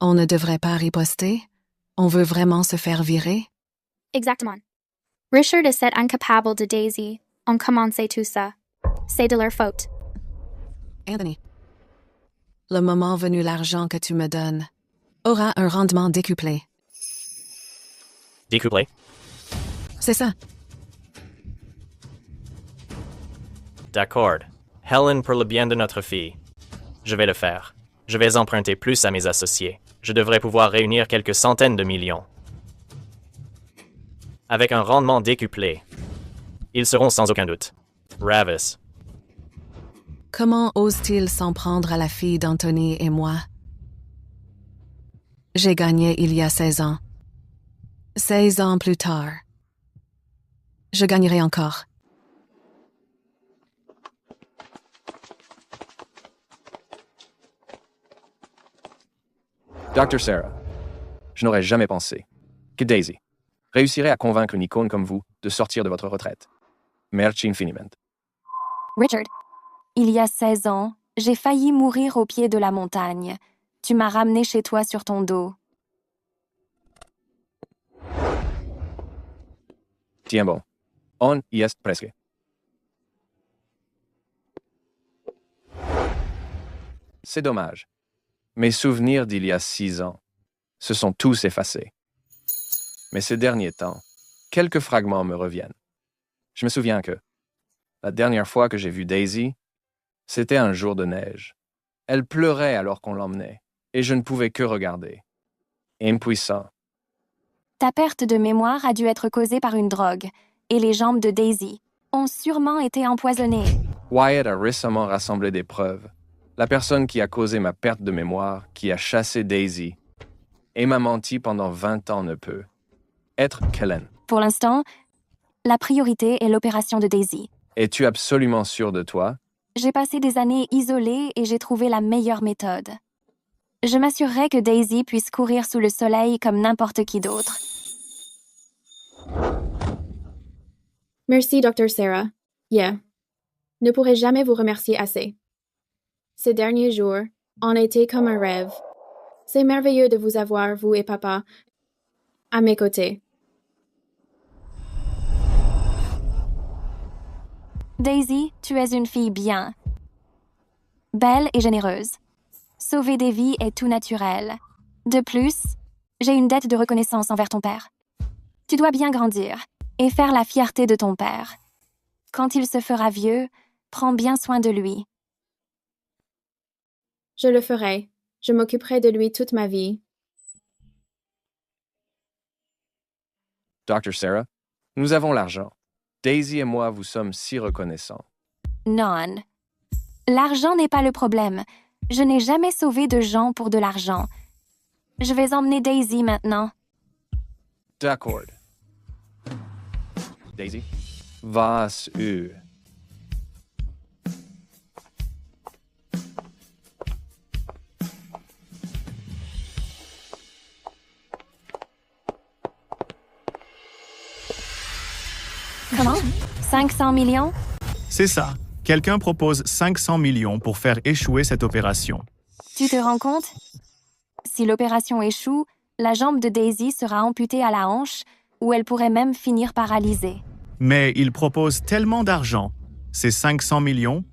On ne devrait pas riposter? On veut vraiment se faire virer? Exactement. Richard et cet incapable de Daisy ont commencé tout ça. C'est de leur faute. Anthony, le moment venu, l'argent que tu me donnes aura un rendement décuplé. Décuplé? C'est ça. D'accord. Helen, pour le bien de notre fille. Je vais le faire. Je vais emprunter plus à mes associés. Je devrais pouvoir réunir quelques centaines de millions. Avec un rendement décuplé. Ils seront sans aucun doute. Ravis. Comment ose-t-il s'en prendre à la fille d'Anthony et moi? J'ai gagné il y a 16 ans. 16 ans plus tard. Je gagnerai encore. Dr. Sarah, je n'aurais jamais pensé que Daisy réussirait à convaincre une icône comme vous de sortir de votre retraite. Merci infiniment. Richard, il y a 16 ans, j'ai failli mourir au pied de la montagne. Tu m'as ramené chez toi sur ton dos. Tiens bon. On y est presque. C'est dommage. Mes souvenirs d'il y a 6 ans se sont tous effacés. Mais ces derniers temps, quelques fragments me reviennent. Je me souviens que la dernière fois que j'ai vu Daisy, c'était un jour de neige. Elle pleurait alors qu'on l'emmenait, et je ne pouvais que regarder. Impuissant. Ta perte de mémoire a dû être causée par une drogue, et les jambes de Daisy ont sûrement été empoisonnées. Wyatt a récemment rassemblé des preuves. La personne qui a causé ma perte de mémoire, qui a chassé Daisy, et m'a menti pendant 20 ans ne peut être Kellen. Pour l'instant, la priorité est l'opération de Daisy. Es-tu absolument sûr de toi? J'ai passé des années isolée et j'ai trouvé la meilleure méthode. Je m'assurerai que Daisy puisse courir sous le soleil comme n'importe qui d'autre. Merci, Dr. Sarah. Ne pourrai jamais vous remercier assez. Ces derniers jours ont été comme un rêve. C'est merveilleux de vous avoir, vous et papa, à mes côtés. Daisy, tu es une fille bien. Belle et généreuse. Sauver des vies est tout naturel. De plus, j'ai une dette de reconnaissance envers ton père. Tu dois bien grandir et faire la fierté de ton père. Quand il se fera vieux, prends bien soin de lui. Je le ferai. Je m'occuperai de lui toute ma vie. Dr. Sarah, nous avons l'argent. Daisy et moi vous sommes si reconnaissants. Non. L'argent n'est pas le problème. Je n'ai jamais sauvé de gens pour de l'argent. Je vais emmener Daisy maintenant. D'accord. Daisy, was ur. Comment? 500 millions? C'est ça. Quelqu'un propose 500 millions pour faire échouer cette opération. Tu te rends compte? Si l'opération échoue, la jambe de Daisy sera amputée à la hanche, ou elle pourrait même finir paralysée. Mais il propose tellement d'argent. C'est 500 millions?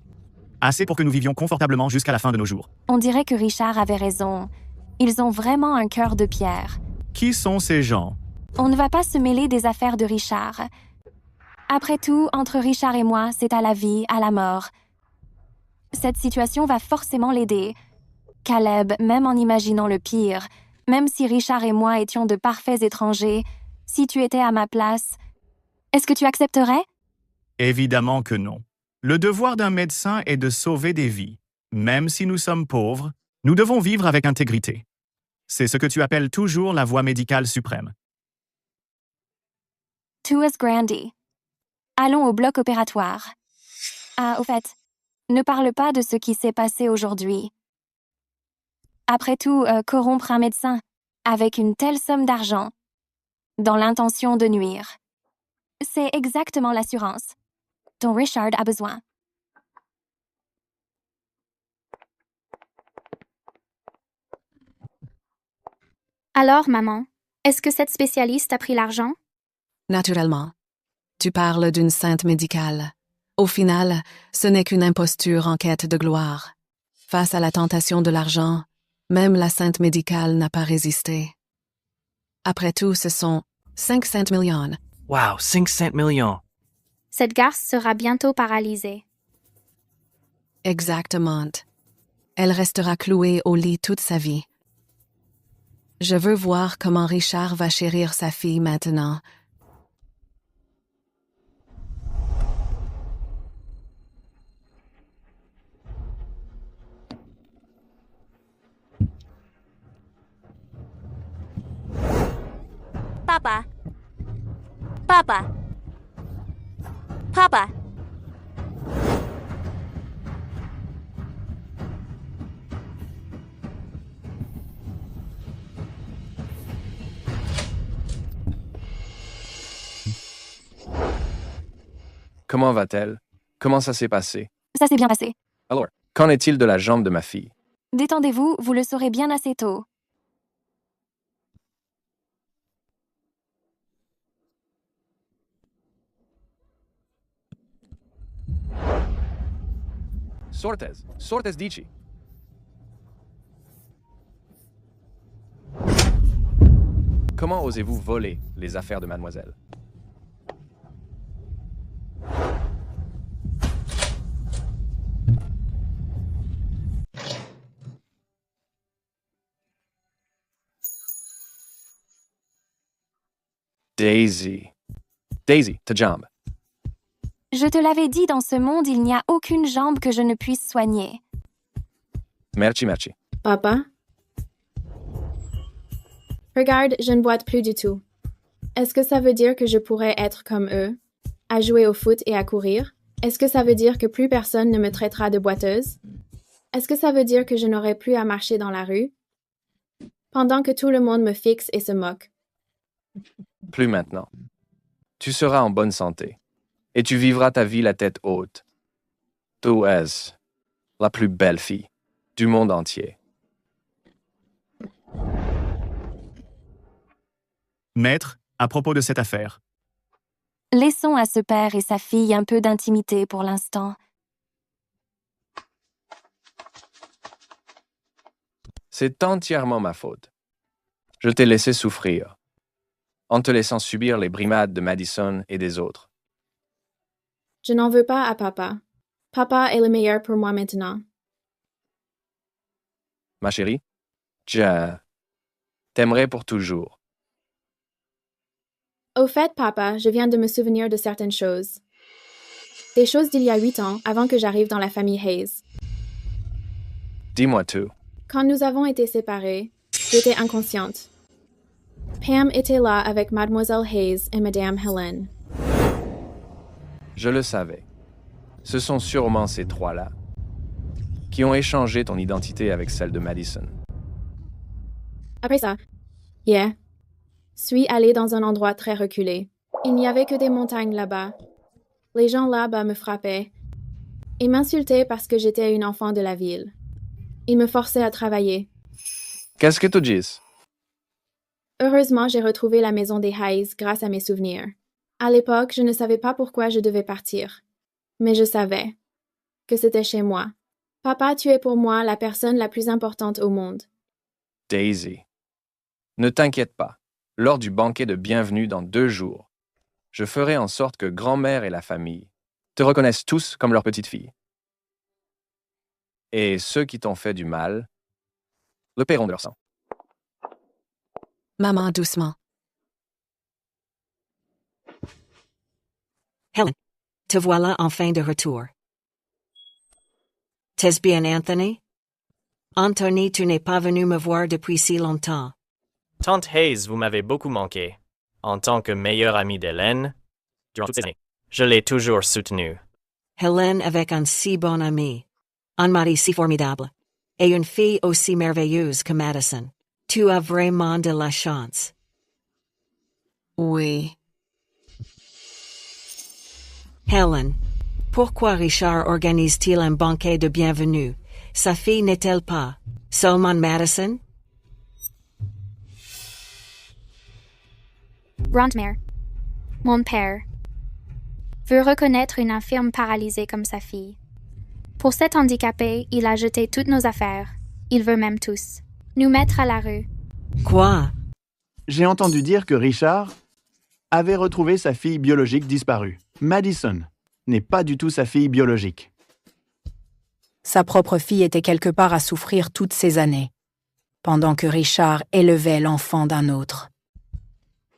Assez pour que nous vivions confortablement jusqu'à la fin de nos jours. On dirait que Richard avait raison. Ils ont vraiment un cœur de pierre. Qui sont ces gens? On ne va pas se mêler des affaires de Richard. Après tout, entre Richard et moi, c'est à la vie, à la mort. Cette situation va forcément l'aider. Caleb, même en imaginant le pire, même si Richard et moi étions de parfaits étrangers, si tu étais à ma place, est-ce que tu accepterais? Évidemment que non. Le devoir d'un médecin est de sauver des vies. Même si nous sommes pauvres, nous devons vivre avec intégrité. C'est ce que tu appelles toujours la voie médicale suprême. Tuas Grandi. Allons au bloc opératoire. Ah, au fait, ne parle pas de ce qui s'est passé aujourd'hui. Après tout, corrompre un médecin, avec une telle somme d'argent, dans l'intention de nuire. C'est exactement l'assurance dont Richard a besoin. Alors, maman, est-ce que cette spécialiste a pris l'argent? Naturellement. Tu parles d'une sainte médicale. Au final, ce n'est qu'une imposture en quête de gloire. Face à la tentation de l'argent, même la sainte médicale n'a pas résisté. Après tout, ce sont 500 millions. Wow, 500 millions. Cette garce sera bientôt paralysée. Exactement. Elle restera clouée au lit toute sa vie. Je veux voir comment Richard va chérir sa fille maintenant. Papa. Papa. Papa. Comment va-t-elle? Comment ça s'est passé? Ça s'est bien passé. Alors, qu'en est-il de la jambe de ma fille? Détendez-vous, vous le saurez bien assez tôt. Sortes dici. Comment osez-vous voler les affaires de mademoiselle? Daisy. Daisy, ta jambe. Je te l'avais dit, dans ce monde, il n'y a aucune jambe que je ne puisse soigner. Merci, merci. Papa? Regarde, je ne boite plus du tout. Est-ce que ça veut dire que je pourrais être comme eux, à jouer au foot et à courir? Est-ce que ça veut dire que plus personne ne me traitera de boiteuse? Est-ce que ça veut dire que je n'aurai plus à marcher dans la rue? Pendant que tout le monde me fixe et se moque. Plus maintenant. Tu seras en bonne santé. Et tu vivras ta vie la tête haute. Tu es la plus belle fille. du monde entier. Maître, à propos de cette affaire. Laissons à ce père et sa fille un peu d'intimité pour l'instant. C'est entièrement ma faute. Je t'ai laissé souffrir, en te laissant subir les brimades de Madison et des autres. Je n'en veux pas à papa. Papa est le meilleur pour moi maintenant. Ma chérie, je t'aimerai pour toujours. Au fait, papa, je viens de me souvenir de certaines choses. Des choses d'il y a 8 ans, avant que j'arrive dans la famille Hayes. Dis-moi tout. Quand nous avons été séparés, j'étais inconsciente. Pam était là avec Mademoiselle Hayes et Madame Helen. Je le savais. Ce sont sûrement ces trois-là qui ont échangé ton identité avec celle de Madison. Après ça, suis allée dans un endroit très reculé. Il n'y avait que des montagnes là-bas. Les gens là-bas me frappaient et m'insultaient parce que j'étais une enfant de la ville. Ils me forçaient à travailler. Qu'est-ce que tu dis? Heureusement, j'ai retrouvé la maison des Hayes grâce à mes souvenirs. À l'époque, je ne savais pas pourquoi je devais partir. Mais je savais que c'était chez moi. Papa, tu es pour moi la personne la plus importante au monde. Daisy, ne t'inquiète pas. Lors du banquet de bienvenue dans 2 jours, je ferai en sorte que grand-mère et la famille te reconnaissent tous comme leur petite fille. Et ceux qui t'ont fait du mal le paieront de leur sang. Maman, doucement. Helen, te voilà enfin de retour. T'es bien, Anthony? Anthony, tu n'es pas venu me voir depuis si longtemps. Tante Hayes, vous m'avez beaucoup manqué. En tant que meilleure amie d'Hélène, durant toutes ces années, je l'ai toujours soutenue. Hélène avec un si bon ami, un mari si formidable, et une fille aussi merveilleuse que Madison. Tu as vraiment de la chance. Oui. Helen, pourquoi Richard organise-t-il un banquet de bienvenue? Sa fille n'est-elle pas seulement Madison? Grandmère, mon père, veut reconnaître une infirme paralysée comme sa fille. Pour cet handicapé, il a jeté toutes nos affaires. Il veut même tous nous mettre à la rue. Quoi? J'ai entendu dire que Richard avait retrouvé sa fille biologique disparue. Madison n'est pas du tout sa fille biologique. Sa propre fille était quelque part à souffrir toutes ces années, pendant que Richard élevait l'enfant d'un autre.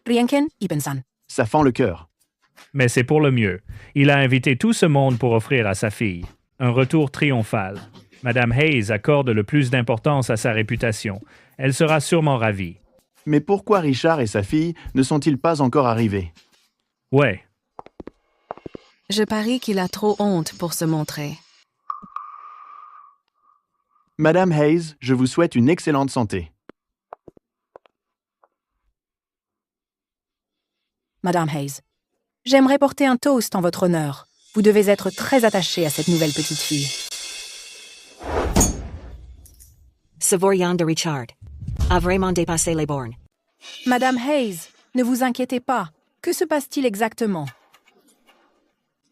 Rienken Ibensan. Ça fend le cœur. Mais c'est pour le mieux. Il a invité tout ce monde pour offrir à sa fille un retour triomphal. Madame Hayes accorde le plus d'importance à sa réputation. Elle sera sûrement ravie. Mais pourquoi Richard et sa fille ne sont-ils pas encore arrivés? Ouais. Je parie qu'il a trop honte pour se montrer. Madame Hayes, je vous souhaite une excellente santé. Madame Hayes, j'aimerais porter un toast en votre honneur. Vous devez être très attachée à cette nouvelle petite fille. Savoyant de Richard a vraiment dépassé les bornes. Madame Hayes, ne vous inquiétez pas. Que se passe-t-il exactement?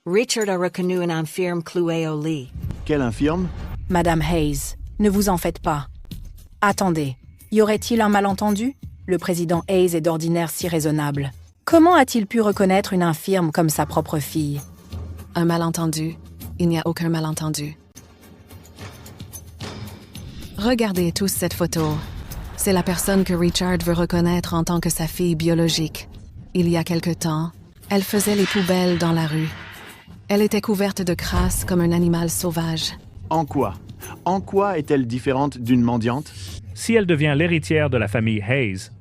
Richard a reconnu une infirme clouée au lit. Quelle infirme? Madame Hayes, ne vous en faites pas. Attendez, y aurait-il un malentendu? Le président Hayes est d'ordinaire si raisonnable. Comment a-t-il pu reconnaître une infirme comme sa propre fille? Un malentendu? Il n'y a aucun malentendu. Regardez tous cette photo. C'est la personne que Richard veut reconnaître en tant que sa fille biologique. Il y a quelque temps, elle faisait les poubelles dans la rue. Elle était couverte de crasse comme un animal sauvage. En quoi? En quoi est-elle différente d'une mendiante? Si elle devient l'héritière de la famille Hayes,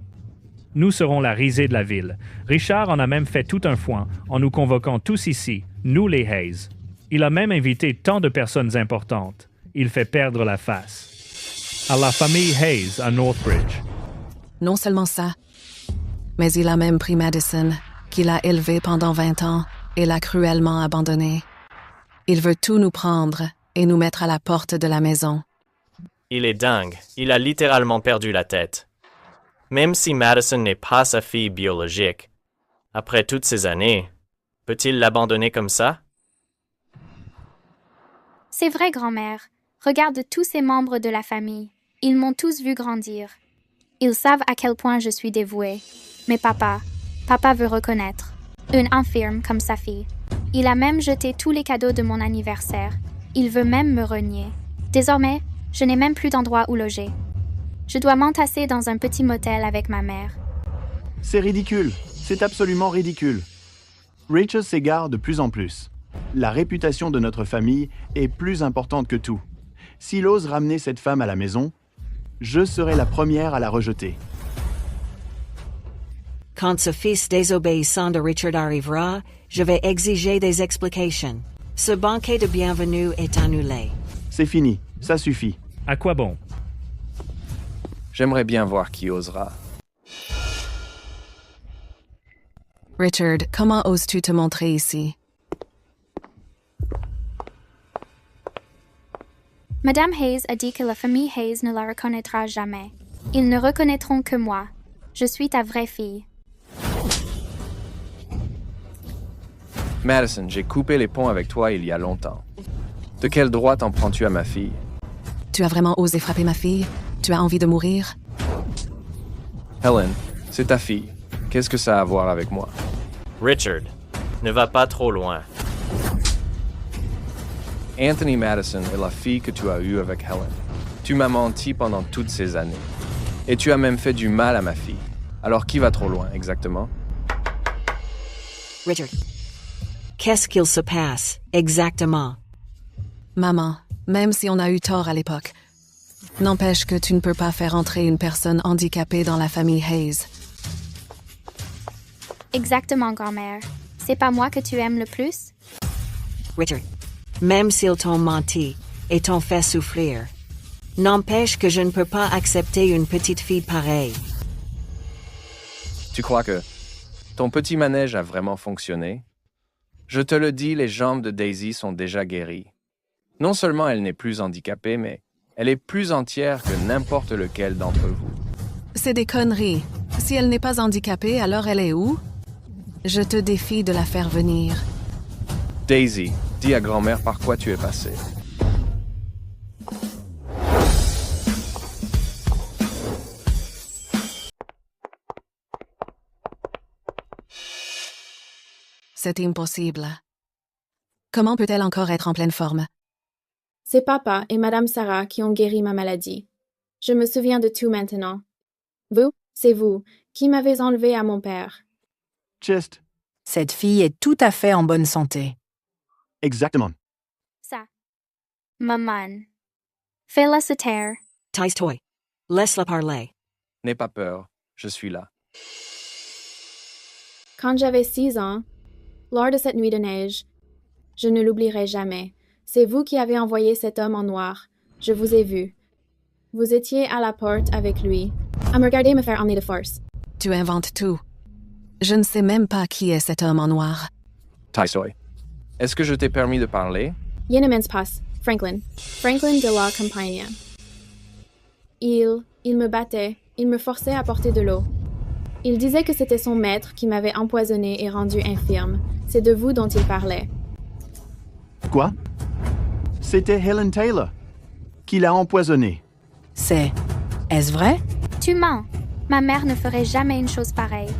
nous serons la risée de la ville. Richard en a même fait tout un foin en nous convoquant tous ici, nous les Hayes. Il a même invité tant de personnes importantes. Il fait perdre la face. À la famille Hayes à Northbridge. Non seulement ça, mais il a même pris Madison, qu'il a élevée pendant 20 ans, et l'a cruellement abandonnée. Il veut tout nous prendre et nous mettre à la porte de la maison. Il est dingue. Il a littéralement perdu la tête. Même si Madison n'est pas sa fille biologique, après toutes ces années, peut-il l'abandonner comme ça? C'est vrai, grand-mère. Regarde tous ces membres de la famille. Ils m'ont tous vu grandir. Ils savent à quel point je suis dévouée. Mais papa veut reconnaître. Une infirme comme sa fille. Il a même jeté tous les cadeaux de mon anniversaire. Il veut même me renier. Désormais, je n'ai même plus d'endroit où loger. Je dois m'entasser dans un petit motel avec ma mère. C'est ridicule. C'est absolument ridicule. Rachel s'égare de plus en plus. La réputation de notre famille est plus importante que tout. S'il ose ramener cette femme à la maison, je serai la première à la rejeter. Quand ce fils désobéissant de Richard arrivera, je vais exiger des explications. Ce banquet de bienvenue est annulé. C'est fini, ça suffit. À quoi bon? J'aimerais bien voir qui osera. Richard, comment oses-tu te montrer ici? Madame Hayes a dit que la famille Hayes ne la reconnaîtra jamais. Ils ne reconnaîtront que moi. Je suis ta vraie fille. Madison, j'ai coupé les ponts avec toi il y a longtemps. De quel droit t'en prends-tu à ma fille? Tu as vraiment osé frapper ma fille? Tu as envie de mourir? Helen, c'est ta fille. Qu'est-ce que ça a à voir avec moi? Richard, ne va pas trop loin. Anthony Madison est la fille que tu as eue avec Helen. Tu m'as menti pendant toutes ces années. Et tu as même fait du mal à ma fille. Alors qui va trop loin, exactement? Richard, qu'est-ce qu'il se passe, exactement? Maman, même si on a eu tort à l'époque, n'empêche que tu ne peux pas faire entrer une personne handicapée dans la famille Hayes. Exactement, grand-mère. C'est pas moi que tu aimes le plus? Richard, même s'ils t'ont menti et t'ont fait souffrir, n'empêche que je ne peux pas accepter une petite fille pareille. Tu crois que ton petit manège a vraiment fonctionné? Je te le dis, les jambes de Daisy sont déjà guéries. Non seulement elle n'est plus handicapée, mais elle est plus entière que n'importe lequel d'entre vous. C'est des conneries. Si elle n'est pas handicapée, alors elle est où? Je te défie de la faire venir. Daisy, dis à grand-mère par quoi tu es passée. C'est impossible. Comment peut-elle encore être en pleine forme? C'est papa et Madame Sarah qui ont guéri ma maladie. Je me souviens de tout maintenant. Vous, c'est vous qui m'avez enlevé à mon père. Just. Cette fille est tout à fait en bonne santé. Exactement. Ça. Maman. Fais-la se taire. Taise-toi. Laisse-la parler. N'aie pas peur, je suis là. Quand j'avais 6 ans, lors de cette nuit de neige, je ne l'oublierai jamais. C'est vous qui avez envoyé cet homme en noir. Je vous ai vu. Vous étiez à la porte avec lui, à me regarder me faire emmener de force. Tu inventes tout. Je ne sais même pas qui est cet homme en noir. Taisoy, est-ce que je t'ai permis de parler? Yenemens passe. Franklin de la Campagna. Il me battait, il me forçait à porter de l'eau. Il disait que c'était son maître qui m'avait empoisonné et rendu infirme. C'est de vous dont il parlait. Quoi? C'était Helen Taylor qui l'a empoisonné. Est-ce vrai? Tu mens. Ma mère ne ferait jamais une chose pareille.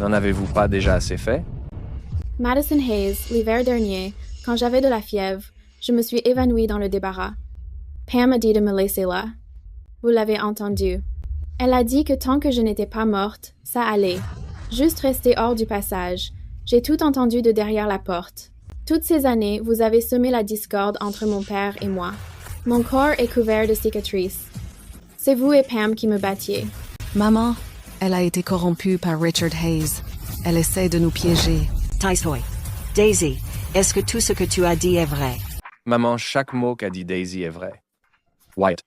N'en avez-vous pas déjà assez fait? Madison Hayes, l'hiver dernier, quand j'avais de la fièvre, je me suis évanouie dans le débarras. Pam a dit de me laisser là. Vous l'avez entendu. Elle a dit que tant que je n'étais pas morte, ça allait. Juste rester hors du passage. J'ai tout entendu de derrière la porte. Toutes ces années, vous avez semé la discorde entre mon père et moi. Mon corps est couvert de cicatrices. C'est vous et Pam qui me battiez. Maman, elle a été corrompue par Richard Hayes. Elle essaie de nous piéger. Taise-toi. Daisy, est-ce que tout ce que tu as dit est vrai? Maman, chaque mot qu'a dit Daisy est vrai. Wyatt.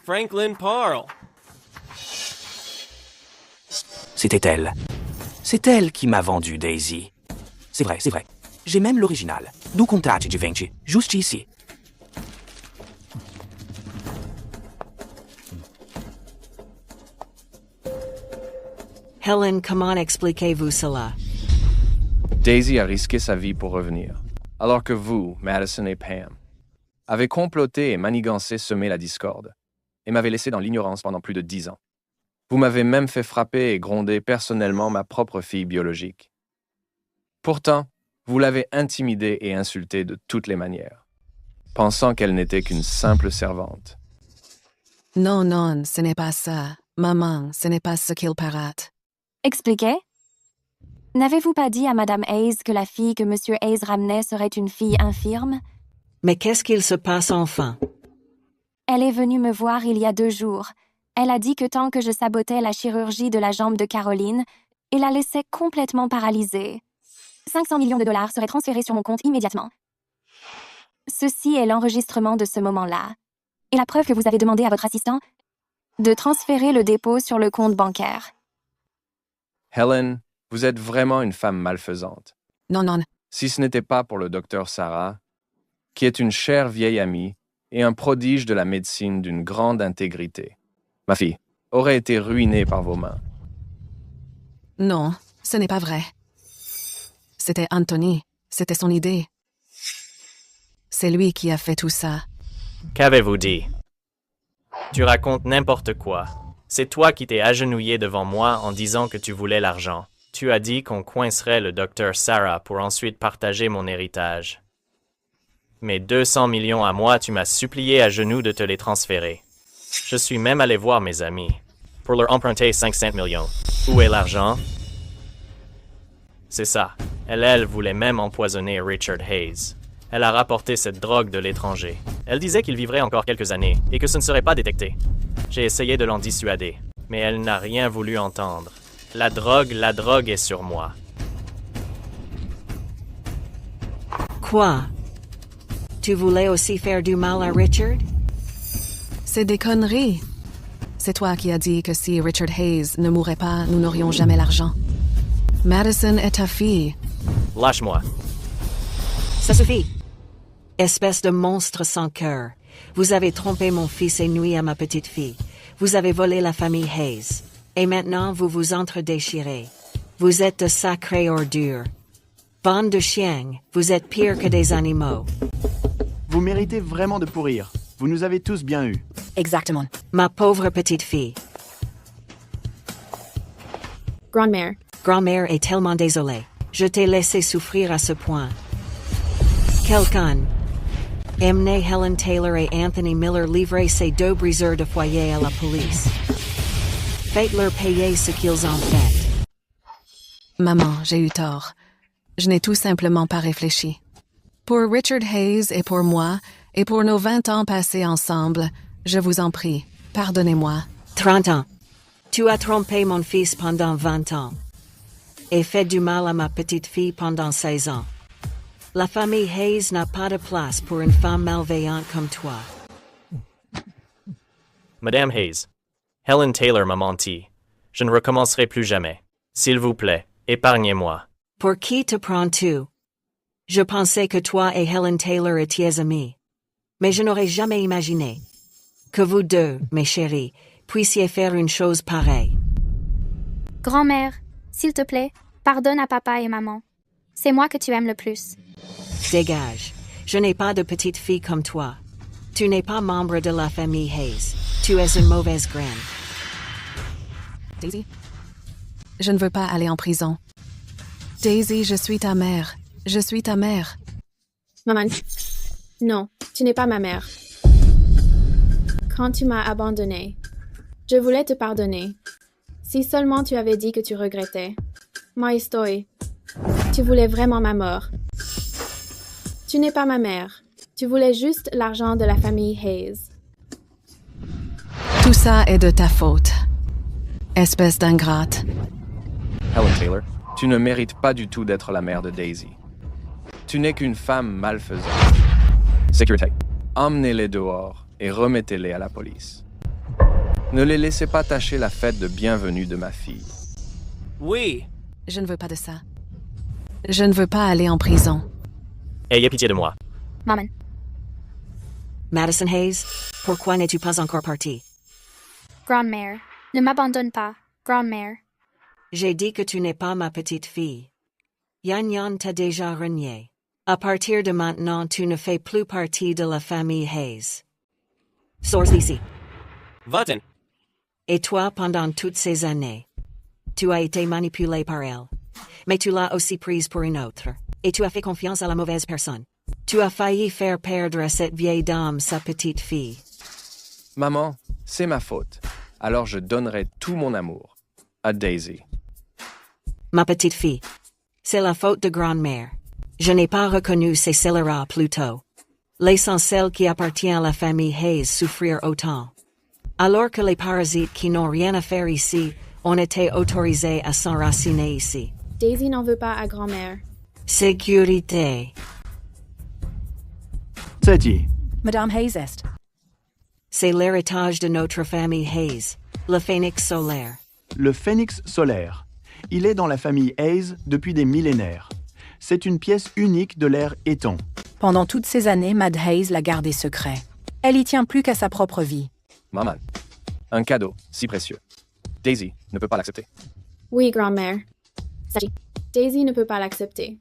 Franklin parle. C'était elle. C'est elle qui m'a vendu Daisy. C'est vrai, c'est vrai. J'ai même l'original. do contrato de vende justiça. Helen, comment expliquez-vous cela? Daisy a risqué sa vie pour revenir, alors que vous, Madison et Pam, avez comploté et manigancé semer la discorde, et m'avez laissé dans l'ignorance pendant plus de 10 ans. Vous m'avez même fait frapper et gronder personnellement ma propre fille biologique. Pourtant, vous l'avez intimidée et insultée de toutes les manières, pensant qu'elle n'était qu'une simple servante. Non, non, ce n'est pas ça. Maman, ce n'est pas ce qu'il paraît. Expliquez. N'avez-vous pas dit à Madame Hayes que la fille que Monsieur Hayes ramenait serait une fille infirme? Mais qu'est-ce qu'il se passe enfin? Elle est venue me voir il y a 2 jours. Elle a dit que tant que je sabotais la chirurgie de la jambe de Caroline, il la laissait complètement paralysée. 500 millions de dollars seraient transférés sur mon compte immédiatement. Ceci est l'enregistrement de ce moment-là. Et la preuve que vous avez demandé à votre assistant de transférer le dépôt sur le compte bancaire. Helen, vous êtes vraiment une femme malfaisante. Non, non. Si ce n'était pas pour le docteur Sarah, qui est une chère vieille amie et un prodige de la médecine d'une grande intégrité, ma fille aurait été ruinée par vos mains. Non, ce n'est pas vrai. C'était Anthony. C'était son idée. C'est lui qui a fait tout ça. Qu'avez-vous dit? Tu racontes n'importe quoi. C'est toi qui t'es agenouillé devant moi en disant que tu voulais l'argent. Tu as dit qu'on coincerait le docteur Sarah pour ensuite partager mon héritage. Mes 200 millions à moi, tu m'as supplié à genoux de te les transférer. Je suis même allé voir mes amis pour leur emprunter 500 millions. Où est l'argent? C'est ça. Elle voulait même empoisonner Richard Hayes. Elle a rapporté cette drogue de l'étranger. Elle disait qu'il vivrait encore quelques années et que ce ne serait pas détecté. J'ai essayé de l'en dissuader, mais elle n'a rien voulu entendre. La drogue est sur moi. Quoi? Tu voulais aussi faire du mal à Richard? C'est des conneries. C'est toi qui as dit que si Richard Hayes ne mourait pas, nous n'aurions jamais l'argent. Madison est ta fille. Lâche-moi. Ça suffit. Espèce de monstre sans cœur. Vous avez trompé mon fils et nui à ma petite fille. Vous avez volé la famille Hayes. Et maintenant, vous vous entre-déchirez. Vous êtes de sacrées ordures. Bande de chiens, vous êtes pire que des animaux. Vous méritez vraiment de pourrir. Vous nous avez tous bien eus. Exactement. Ma pauvre petite fille. Grand-mère. Grand-mère est tellement désolée. Je t'ai laissé souffrir à ce point. Quelqu'un. Emmenez Helen Taylor et Anthony Miller livrer ces 2 briseurs de foyer à la police. Faites-leur payer ce qu'ils ont fait. Maman, j'ai eu tort. Je n'ai tout simplement pas réfléchi. Pour Richard Hayes et pour moi, et pour nos 20 ans passés ensemble, je vous en prie, pardonnez-moi. 30 ans. Tu as trompé mon fils pendant 20 ans. Et fait du mal à ma petite fille pendant 16 ans. La famille Hayes n'a pas de place pour une femme malveillante comme toi. Madame Hayes, Helen Taylor m'a menti. Je ne recommencerai plus jamais. S'il vous plaît, épargnez-moi. Pour qui te prends-tu? Je pensais que toi et Helen Taylor étiez amis. Mais je n'aurais jamais imaginé que vous deux, mes chéris, puissiez faire une chose pareille. Grand-mère, s'il te plaît, pardonne à papa et maman. C'est moi que tu aimes le plus. Dégage. Je n'ai pas de petite fille comme toi. Tu n'es pas membre de la famille Hayes. Tu es une mauvaise graine. Daisy, je ne veux pas aller en prison. Daisy, je suis ta mère. Je suis ta mère. Maman, non, tu n'es pas ma mère. Quand tu m'as abandonnée, je voulais te pardonner. Si seulement tu avais dit que tu regrettais. Ma estoy. Tu voulais vraiment ma mort. Tu n'es pas ma mère. Tu voulais juste l'argent de la famille Hayes. Tout ça est de ta faute. Espèce d'ingrate. Helen Taylor, tu ne mérites pas du tout d'être la mère de Daisy. Tu n'es qu'une femme malfaisante. Sécurité, emmenez-les dehors et remettez-les à la police. Ne les laissez pas tâcher la fête de bienvenue de ma fille. Oui. Je ne veux pas de ça. Je ne veux pas aller en prison. Ayez pitié de moi. Maman. Madison Hayes, pourquoi n'es-tu pas encore parti? Grand-mère, ne m'abandonne pas. Grand-mère. J'ai dit que tu n'es pas ma petite fille. Yan Yan t'a déjà renié. À partir de maintenant, tu ne fais plus partie de la famille Hayes. Sors d'ici. Va-t'en. Et toi, pendant toutes ces années, tu as été manipulé par elle. Mais tu l'as aussi prise pour une autre. Et tu as fait confiance à la mauvaise personne. Tu as failli faire perdre à cette vieille dame sa petite fille. Maman, c'est ma faute. Alors je donnerai tout mon amour à Daisy. Ma petite fille, c'est la faute de grand-mère. Je n'ai pas reconnu ses scélérats plus tôt. Laissant celle qui appartient à la famille Hayes souffrir autant. Alors que les parasites qui n'ont rien à faire ici ont été autorisés à s'enraciner ici. Daisy n'en veut pas à grand-mère. Sécurité. C'est dit. Madame Hayes est. C'est l'héritage de notre famille Hayes, le phénix solaire. Le phénix solaire. Il est dans la famille Hayes depuis des millénaires. C'est une pièce unique de l'ère Éton. Pendant toutes ces années, Mad Hayes l'a gardé secret. Elle y tient plus qu'à sa propre vie. Maman, un cadeau si précieux. Daisy ne peut pas l'accepter. Oui, grand-mère. Daisy ne peut pas l'accepter.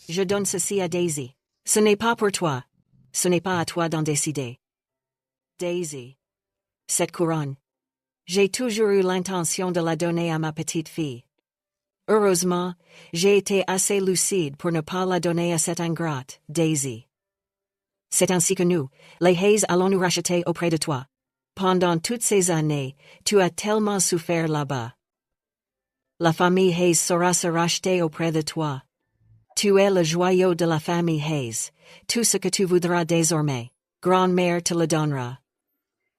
Je donne ceci à Daisy. Ce n'est pas pour toi. Ce n'est pas à toi d'en décider. Daisy, cette couronne, j'ai toujours eu l'intention de la donner à ma petite fille. Heureusement, j'ai été assez lucide pour ne pas la donner à cette ingrate, Daisy. C'est ainsi que nous, les Hayes, allons nous racheter auprès de toi. Pendant toutes ces années, tu as tellement souffert là-bas. La famille Hayes saura se racheter auprès de toi. Tu es le joyau de la famille Hayes. Tout ce que tu voudras désormais, grand-mère te le donnera.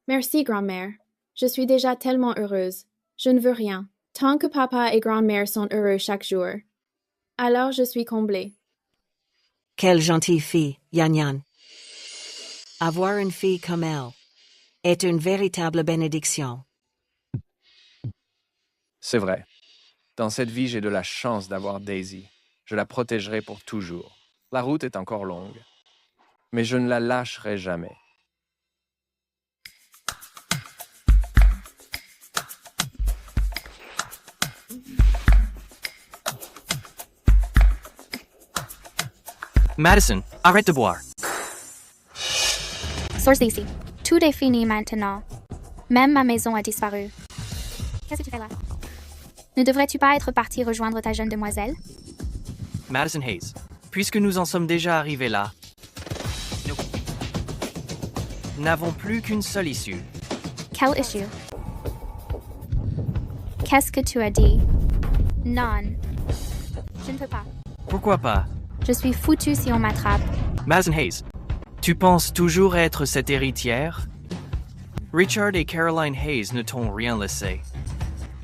Merci, grand-mère. Je suis déjà tellement heureuse. Je ne veux rien. Tant que papa et grand-mère sont heureux chaque jour. Alors je suis comblée. Quelle gentille fille, Yan Yan. Avoir une fille comme elle est une véritable bénédiction. C'est vrai. Dans cette vie, j'ai de la chance d'avoir Daisy. Je la protégerai pour toujours. La route est encore longue, mais je ne la lâcherai jamais. Madison, arrête de boire. Source d'ici. Tout est fini maintenant. Même ma maison a disparu. Qu'est-ce que tu fais là? Ne devrais-tu pas être parti rejoindre ta jeune demoiselle? Madison Hayes, puisque nous en sommes déjà arrivés là, nous n'avons plus qu'une seule issue. Quelle issue? Qu'est-ce que tu as dit? Non. Je ne peux pas. Pourquoi pas? Je suis foutue si on m'attrape. Madison Hayes, tu penses toujours être cette héritière? Richard et Caroline Hayes ne t'ont rien laissé.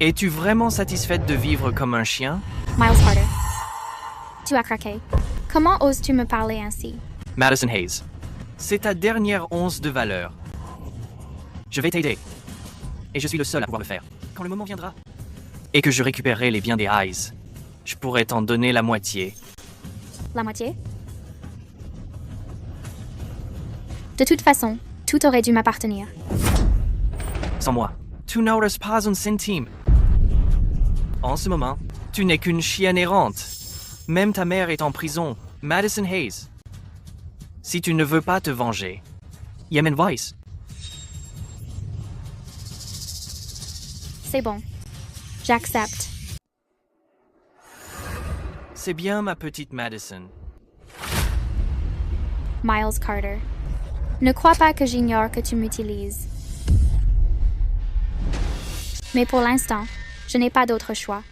Es-tu vraiment satisfaite de vivre comme un chien? Miles Carter. Tu as craqué. Comment oses-tu me parler ainsi? Madison Hayes, c'est ta dernière once de valeur. Je vais t'aider. Et je suis le seul à pouvoir le faire. Quand le moment viendra. Et que je récupérerai les biens des Hayes. Je pourrais t'en donner la moitié. La moitié? De toute façon, tout aurait dû m'appartenir. Sans moi, tu n'auras pas un centime. En ce moment, tu n'es qu'une chienne errante. Même ta mère est en prison, Madison Hayes. Si tu ne veux pas te venger, Yemen Weiss. C'est bon. J'accepte. C'est bien, ma petite Madison. Miles Carter. Ne crois pas que j'ignore que tu m'utilises. Mais pour l'instant, je n'ai pas d'autre choix.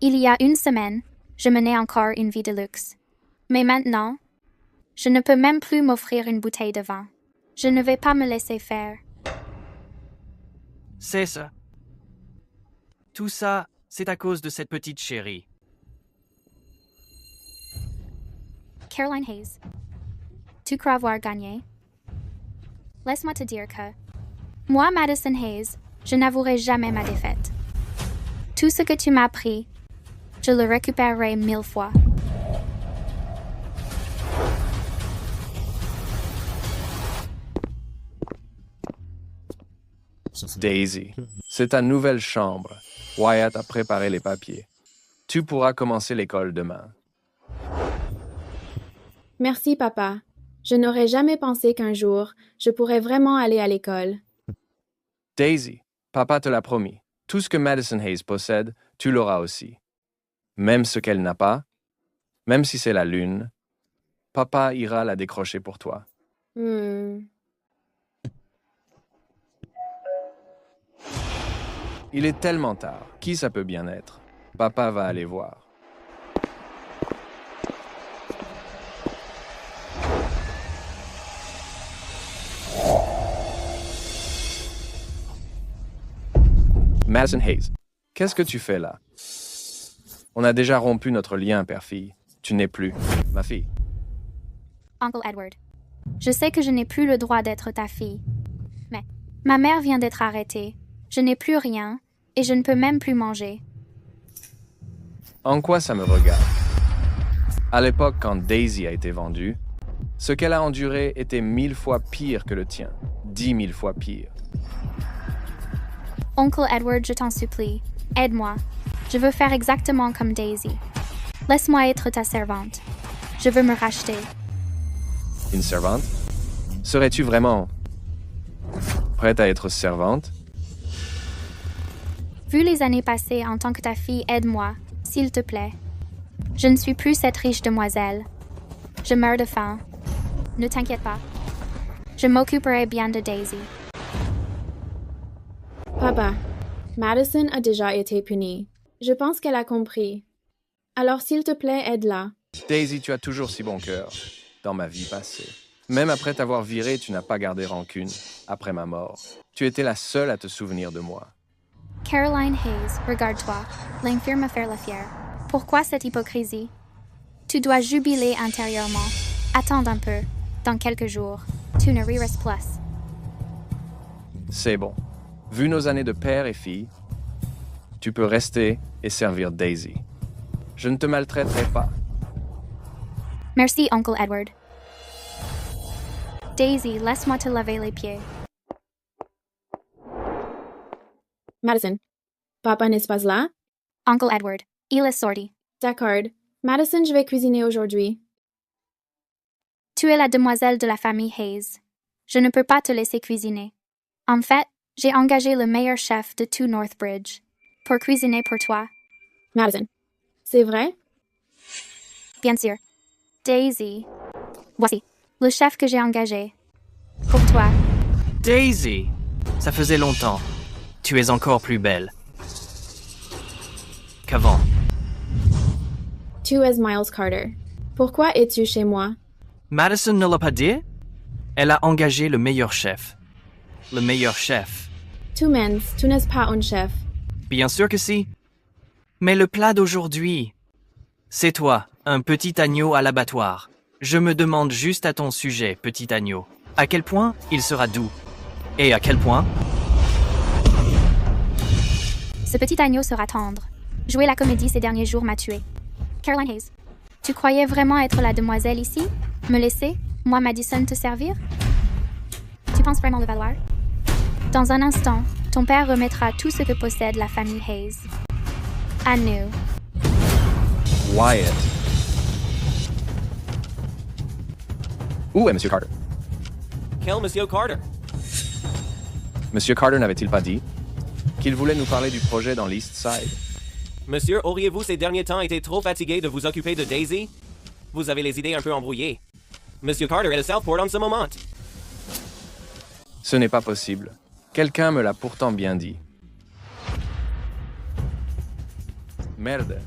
Il y a une semaine, je menais encore une vie de luxe. Mais maintenant, je ne peux même plus m'offrir une bouteille de vin. Je ne vais pas me laisser faire. C'est ça. Tout ça, c'est à cause de cette petite chérie. Caroline Hayes, tu crois avoir gagné? Laisse-moi te dire que, moi, Madison Hayes, je n'avouerai jamais ma défaite. Tout ce que tu m'as pris, je le récupérerai 1000 fois. Daisy, c'est ta nouvelle chambre. Wyatt a préparé les papiers. Tu pourras commencer l'école demain. Merci, papa. Je n'aurais jamais pensé qu'un jour, je pourrais vraiment aller à l'école. Daisy, papa te l'a promis. Tout ce que Madison Hayes possède, tu l'auras aussi. Même ce qu'elle n'a pas, même si c'est la lune, papa ira la décrocher pour toi. Il est tellement tard. Qui ça peut bien être? Papa va aller voir. Madison Hayes, qu'est-ce que tu fais là? On a déjà rompu notre lien, père-fille. Tu n'es plus ma fille. Uncle Edward, je sais que je n'ai plus le droit d'être ta fille. Mais ma mère vient d'être arrêtée. Je n'ai plus rien et je ne peux même plus manger. En quoi ça me regarde? À l'époque, quand Daisy a été vendue, ce qu'elle a enduré était 1000 fois pire que le tien. 10 000 fois pire. Oncle Edward, je t'en supplie, aide-moi. Je veux faire exactement comme Daisy. Laisse-moi être ta servante. Je veux me racheter. Une servante? Serais-tu vraiment prête à être servante? Vu les années passées en tant que ta fille, aide-moi, s'il te plaît. Je ne suis plus cette riche demoiselle. Je meurs de faim. Ne t'inquiète pas. Je m'occuperai bien de Daisy. Papa, Madison a déjà été punie. Je pense qu'elle a compris. Alors s'il te plaît, aide-la. Daisy, tu as toujours si bon cœur dans ma vie passée. Même après t'avoir viré, tu n'as pas gardé rancune après ma mort. Tu étais la seule à te souvenir de moi. Caroline Hayes, regarde-toi. L'infirme me fait la fière. Pourquoi cette hypocrisie? Tu dois jubiler intérieurement. Attends un peu. Dans quelques jours, tu ne riras plus. C'est bon. Vu nos années de père et fille, tu peux rester et servir Daisy. Je ne te maltraiterai pas. Merci, Uncle Edward. Daisy, laisse-moi te laver les pieds. Madison, papa n'est pas là? Uncle Edward, il est sorti. D'accord. Madison, je vais cuisiner aujourd'hui. Tu es la demoiselle de la famille Hayes. Je ne peux pas te laisser cuisiner. En fait, j'ai engagé le meilleur chef de tout Northbridge pour cuisiner pour toi. Madison, c'est vrai? Bien sûr. Daisy, voici le chef que j'ai engagé. Pour toi. Daisy, ça faisait longtemps. Tu es encore plus belle qu'avant. Tu es Miles Carter. Pourquoi es-tu chez moi? Madison ne l'a pas dit? Elle a engagé le meilleur chef. Le meilleur chef. Tu mens, tu n'es pas un chef. Bien sûr que si. Mais le plat d'aujourd'hui, c'est toi, un petit agneau à l'abattoir. Je me demande juste à ton sujet, petit agneau. À quel point il sera doux? Et à quel point? Ce petit agneau sera tendre. Jouer la comédie ces derniers jours m'a tué. Caroline Hayes, tu croyais vraiment être la demoiselle ici? Me laisser, moi Madison, te servir? Tu penses vraiment le valoir? Dans un instant, ton père remettra tout ce que possède la famille Hayes. À nous. Wyatt. Où est Monsieur Carter? Quel Monsieur Carter? Monsieur Carter n'avait-il pas dit qu'il voulait nous parler du projet dans l'East Side? Monsieur, auriez-vous ces derniers temps été trop fatigué de vous occuper de Daisy? Vous avez les idées un peu embrouillées. Monsieur Carter est à Southport en ce moment. Ce n'est pas possible. Quelqu'un me l'a pourtant bien dit. Merde.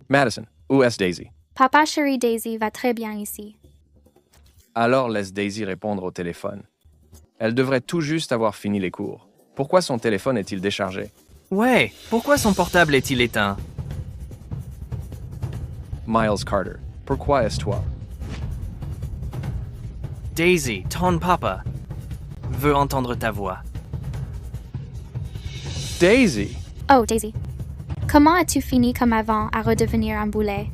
Madison, où est Daisy? Papa chéri, Daisy va très bien ici. Alors laisse Daisy répondre au téléphone. Elle devrait tout juste avoir fini les cours. Pourquoi son téléphone est-il déchargé? Ouais, pourquoi son portable est-il éteint? Miles Carter, pourquoi est-ce toi? Daisy, ton papa, veut entendre ta voix. Daisy! Oh, Daisy. Comment as-tu fini comme avant à redevenir un boulet?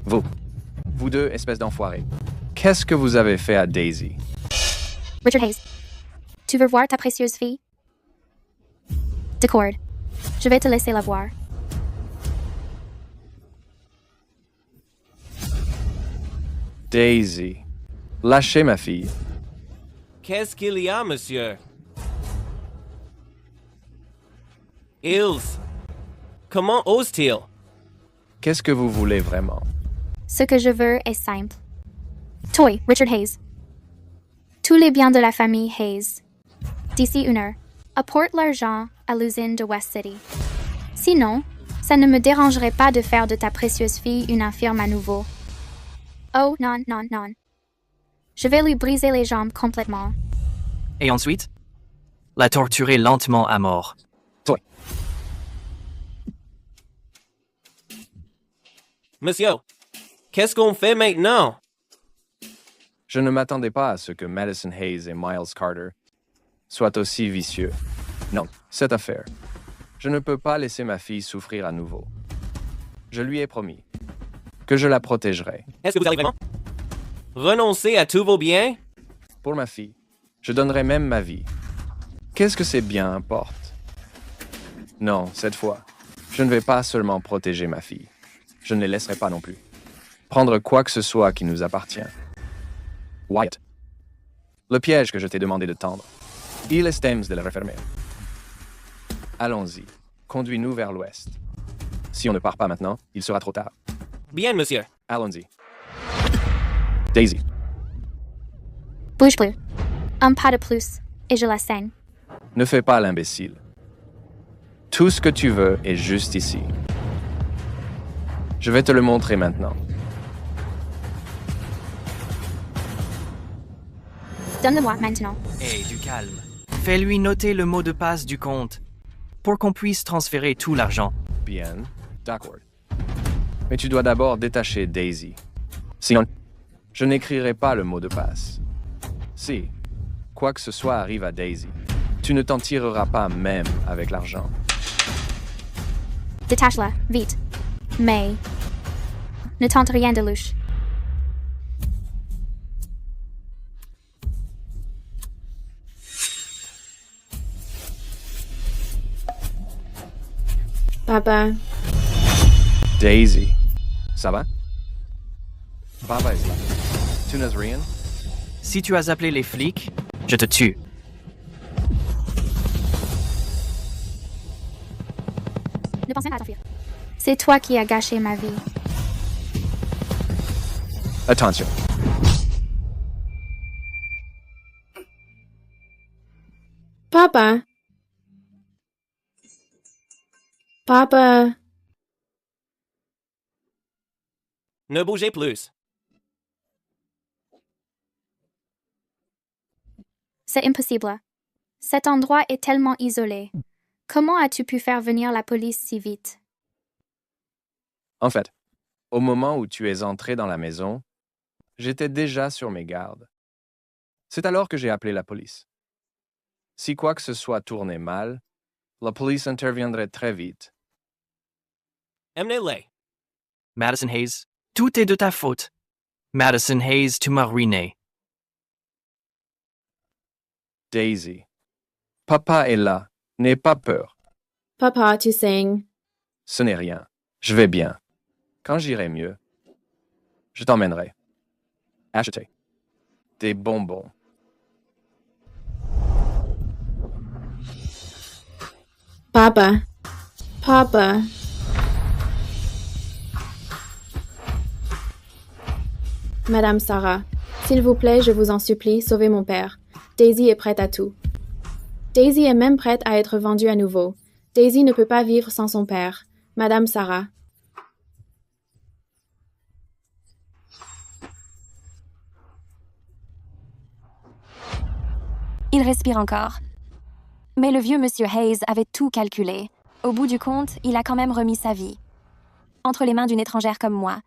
Vous deux, espèces d'enfoirés. Qu'est-ce que vous avez fait à Daisy? Richard Hayes, tu veux voir ta précieuse fille? D'accord. Je vais te laisser la voir. Daisy. Lâchez ma fille. Qu'est-ce qu'il y a, monsieur? Ils. Comment ose-t-il? Qu'est-ce que vous voulez vraiment? Ce que je veux est simple. Toi, Richard Hayes. Tous les biens de la famille Hayes. D'ici 1 heure, apporte l'argent à l'usine de West City. Sinon, ça ne me dérangerait pas de faire de ta précieuse fille une infirme à nouveau. Oh, non, non, non. Je vais lui briser les jambes complètement. Et ensuite, la torturer lentement à mort. Toi. Monsieur, qu'est-ce qu'on fait maintenant? Je ne m'attendais pas à ce que Madison Hayes et Miles Carter soient aussi vicieux. Non, cette affaire. Je ne peux pas laisser ma fille souffrir à nouveau. Je lui ai promis que je la protégerai. Est-ce que vous allez vraiment renoncer à tous vos biens? Pour ma fille, je donnerai même ma vie. Qu'est-ce que ces biens importent? Non, cette fois, je ne vais pas seulement protéger ma fille. Je ne les laisserai pas non plus prendre quoi que ce soit qui nous appartient. Wyatt, le piège que je t'ai demandé de tendre, il est temps de le refermer. Allons-y, conduis-nous vers l'ouest. Si on ne part pas maintenant, il sera trop tard. Bien, monsieur. Allons-y. Daisy. Bouge plus. Un pas de plus, et je la saigne. Ne fais pas l'imbécile. Tout ce que tu veux est juste ici. Je vais te le montrer maintenant. Donne-le-moi maintenant. Hé, du calme. Fais-lui noter le mot de passe du compte pour qu'on puisse transférer tout l'argent. Bien, d'accord. Mais tu dois d'abord détacher Daisy. Sinon, je n'écrirai pas le mot de passe. Si quoi que ce soit arrive à Daisy, tu ne t'en tireras pas même avec l'argent. Détache-la, vite. Mais ne tente rien de louche. Papa, Daisy, ça va? Papa est là. Tu n'as rien? Si tu as appelé les flics, je te tue. Ne pense pas à t'enfuir. C'est toi qui as gâché ma vie. Attention. Papa. Papa. Ne bougez plus. C'est impossible. Cet endroit est tellement isolé. Comment as-tu pu faire venir la police si vite? En fait, au moment où tu es entré dans la maison, j'étais déjà sur mes gardes. C'est alors que j'ai appelé la police. Si quoi que ce soit tournait mal, la police interviendrait très vite. Emmenez-les. Madison Hayes, tout est de ta faute. Madison Hayes, tu m'as ruiné. Daisy, papa est là. N'aie pas peur. Papa, tu saignes. Ce n'est rien. Je vais bien. Quand j'irai mieux, je t'emmènerai acheter des bonbons. Papa. Papa. Madame Sarah, s'il vous plaît, je vous en supplie, sauvez mon père. Daisy est prête à tout. Daisy est même prête à être vendue à nouveau. Daisy ne peut pas vivre sans son père. Madame Sarah. Il respire encore. Mais le vieux monsieur Hayes avait tout calculé. Au bout du compte, il a quand même remis sa vie. Entre les mains d'une étrangère comme moi.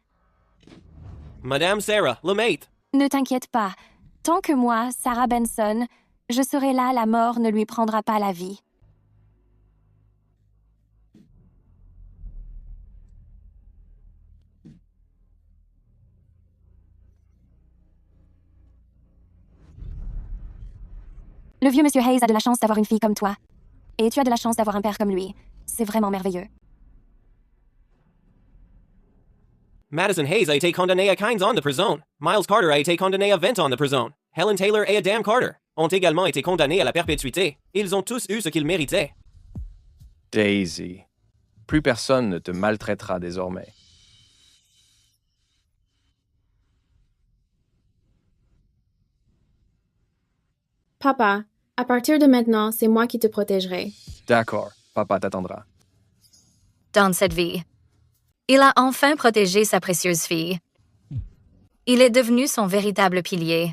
Madame Sarah, le maître. Ne t'inquiète pas. Tant que moi, Sarah Benson, Je serai là, la mort ne lui prendra pas la vie. Le vieux monsieur Hayes a de la chance d'avoir une fille comme toi. Et tu as de la chance d'avoir un père comme lui. C'est vraiment merveilleux. Madison Hayes a été condamné à 15 ans de prison. Miles Carter a été condamné à 20 ans de prison. Helen Taylor et Adam Carter ont également été condamnés à la perpétuité. Ils ont tous eu ce qu'ils méritaient. Daisy, plus personne ne te maltraitera désormais. Papa, à partir de maintenant, c'est moi qui te protégerai. D'accord, papa t'attendra. Dans cette vie, il a enfin protégé sa précieuse fille. Il est devenu son véritable pilier.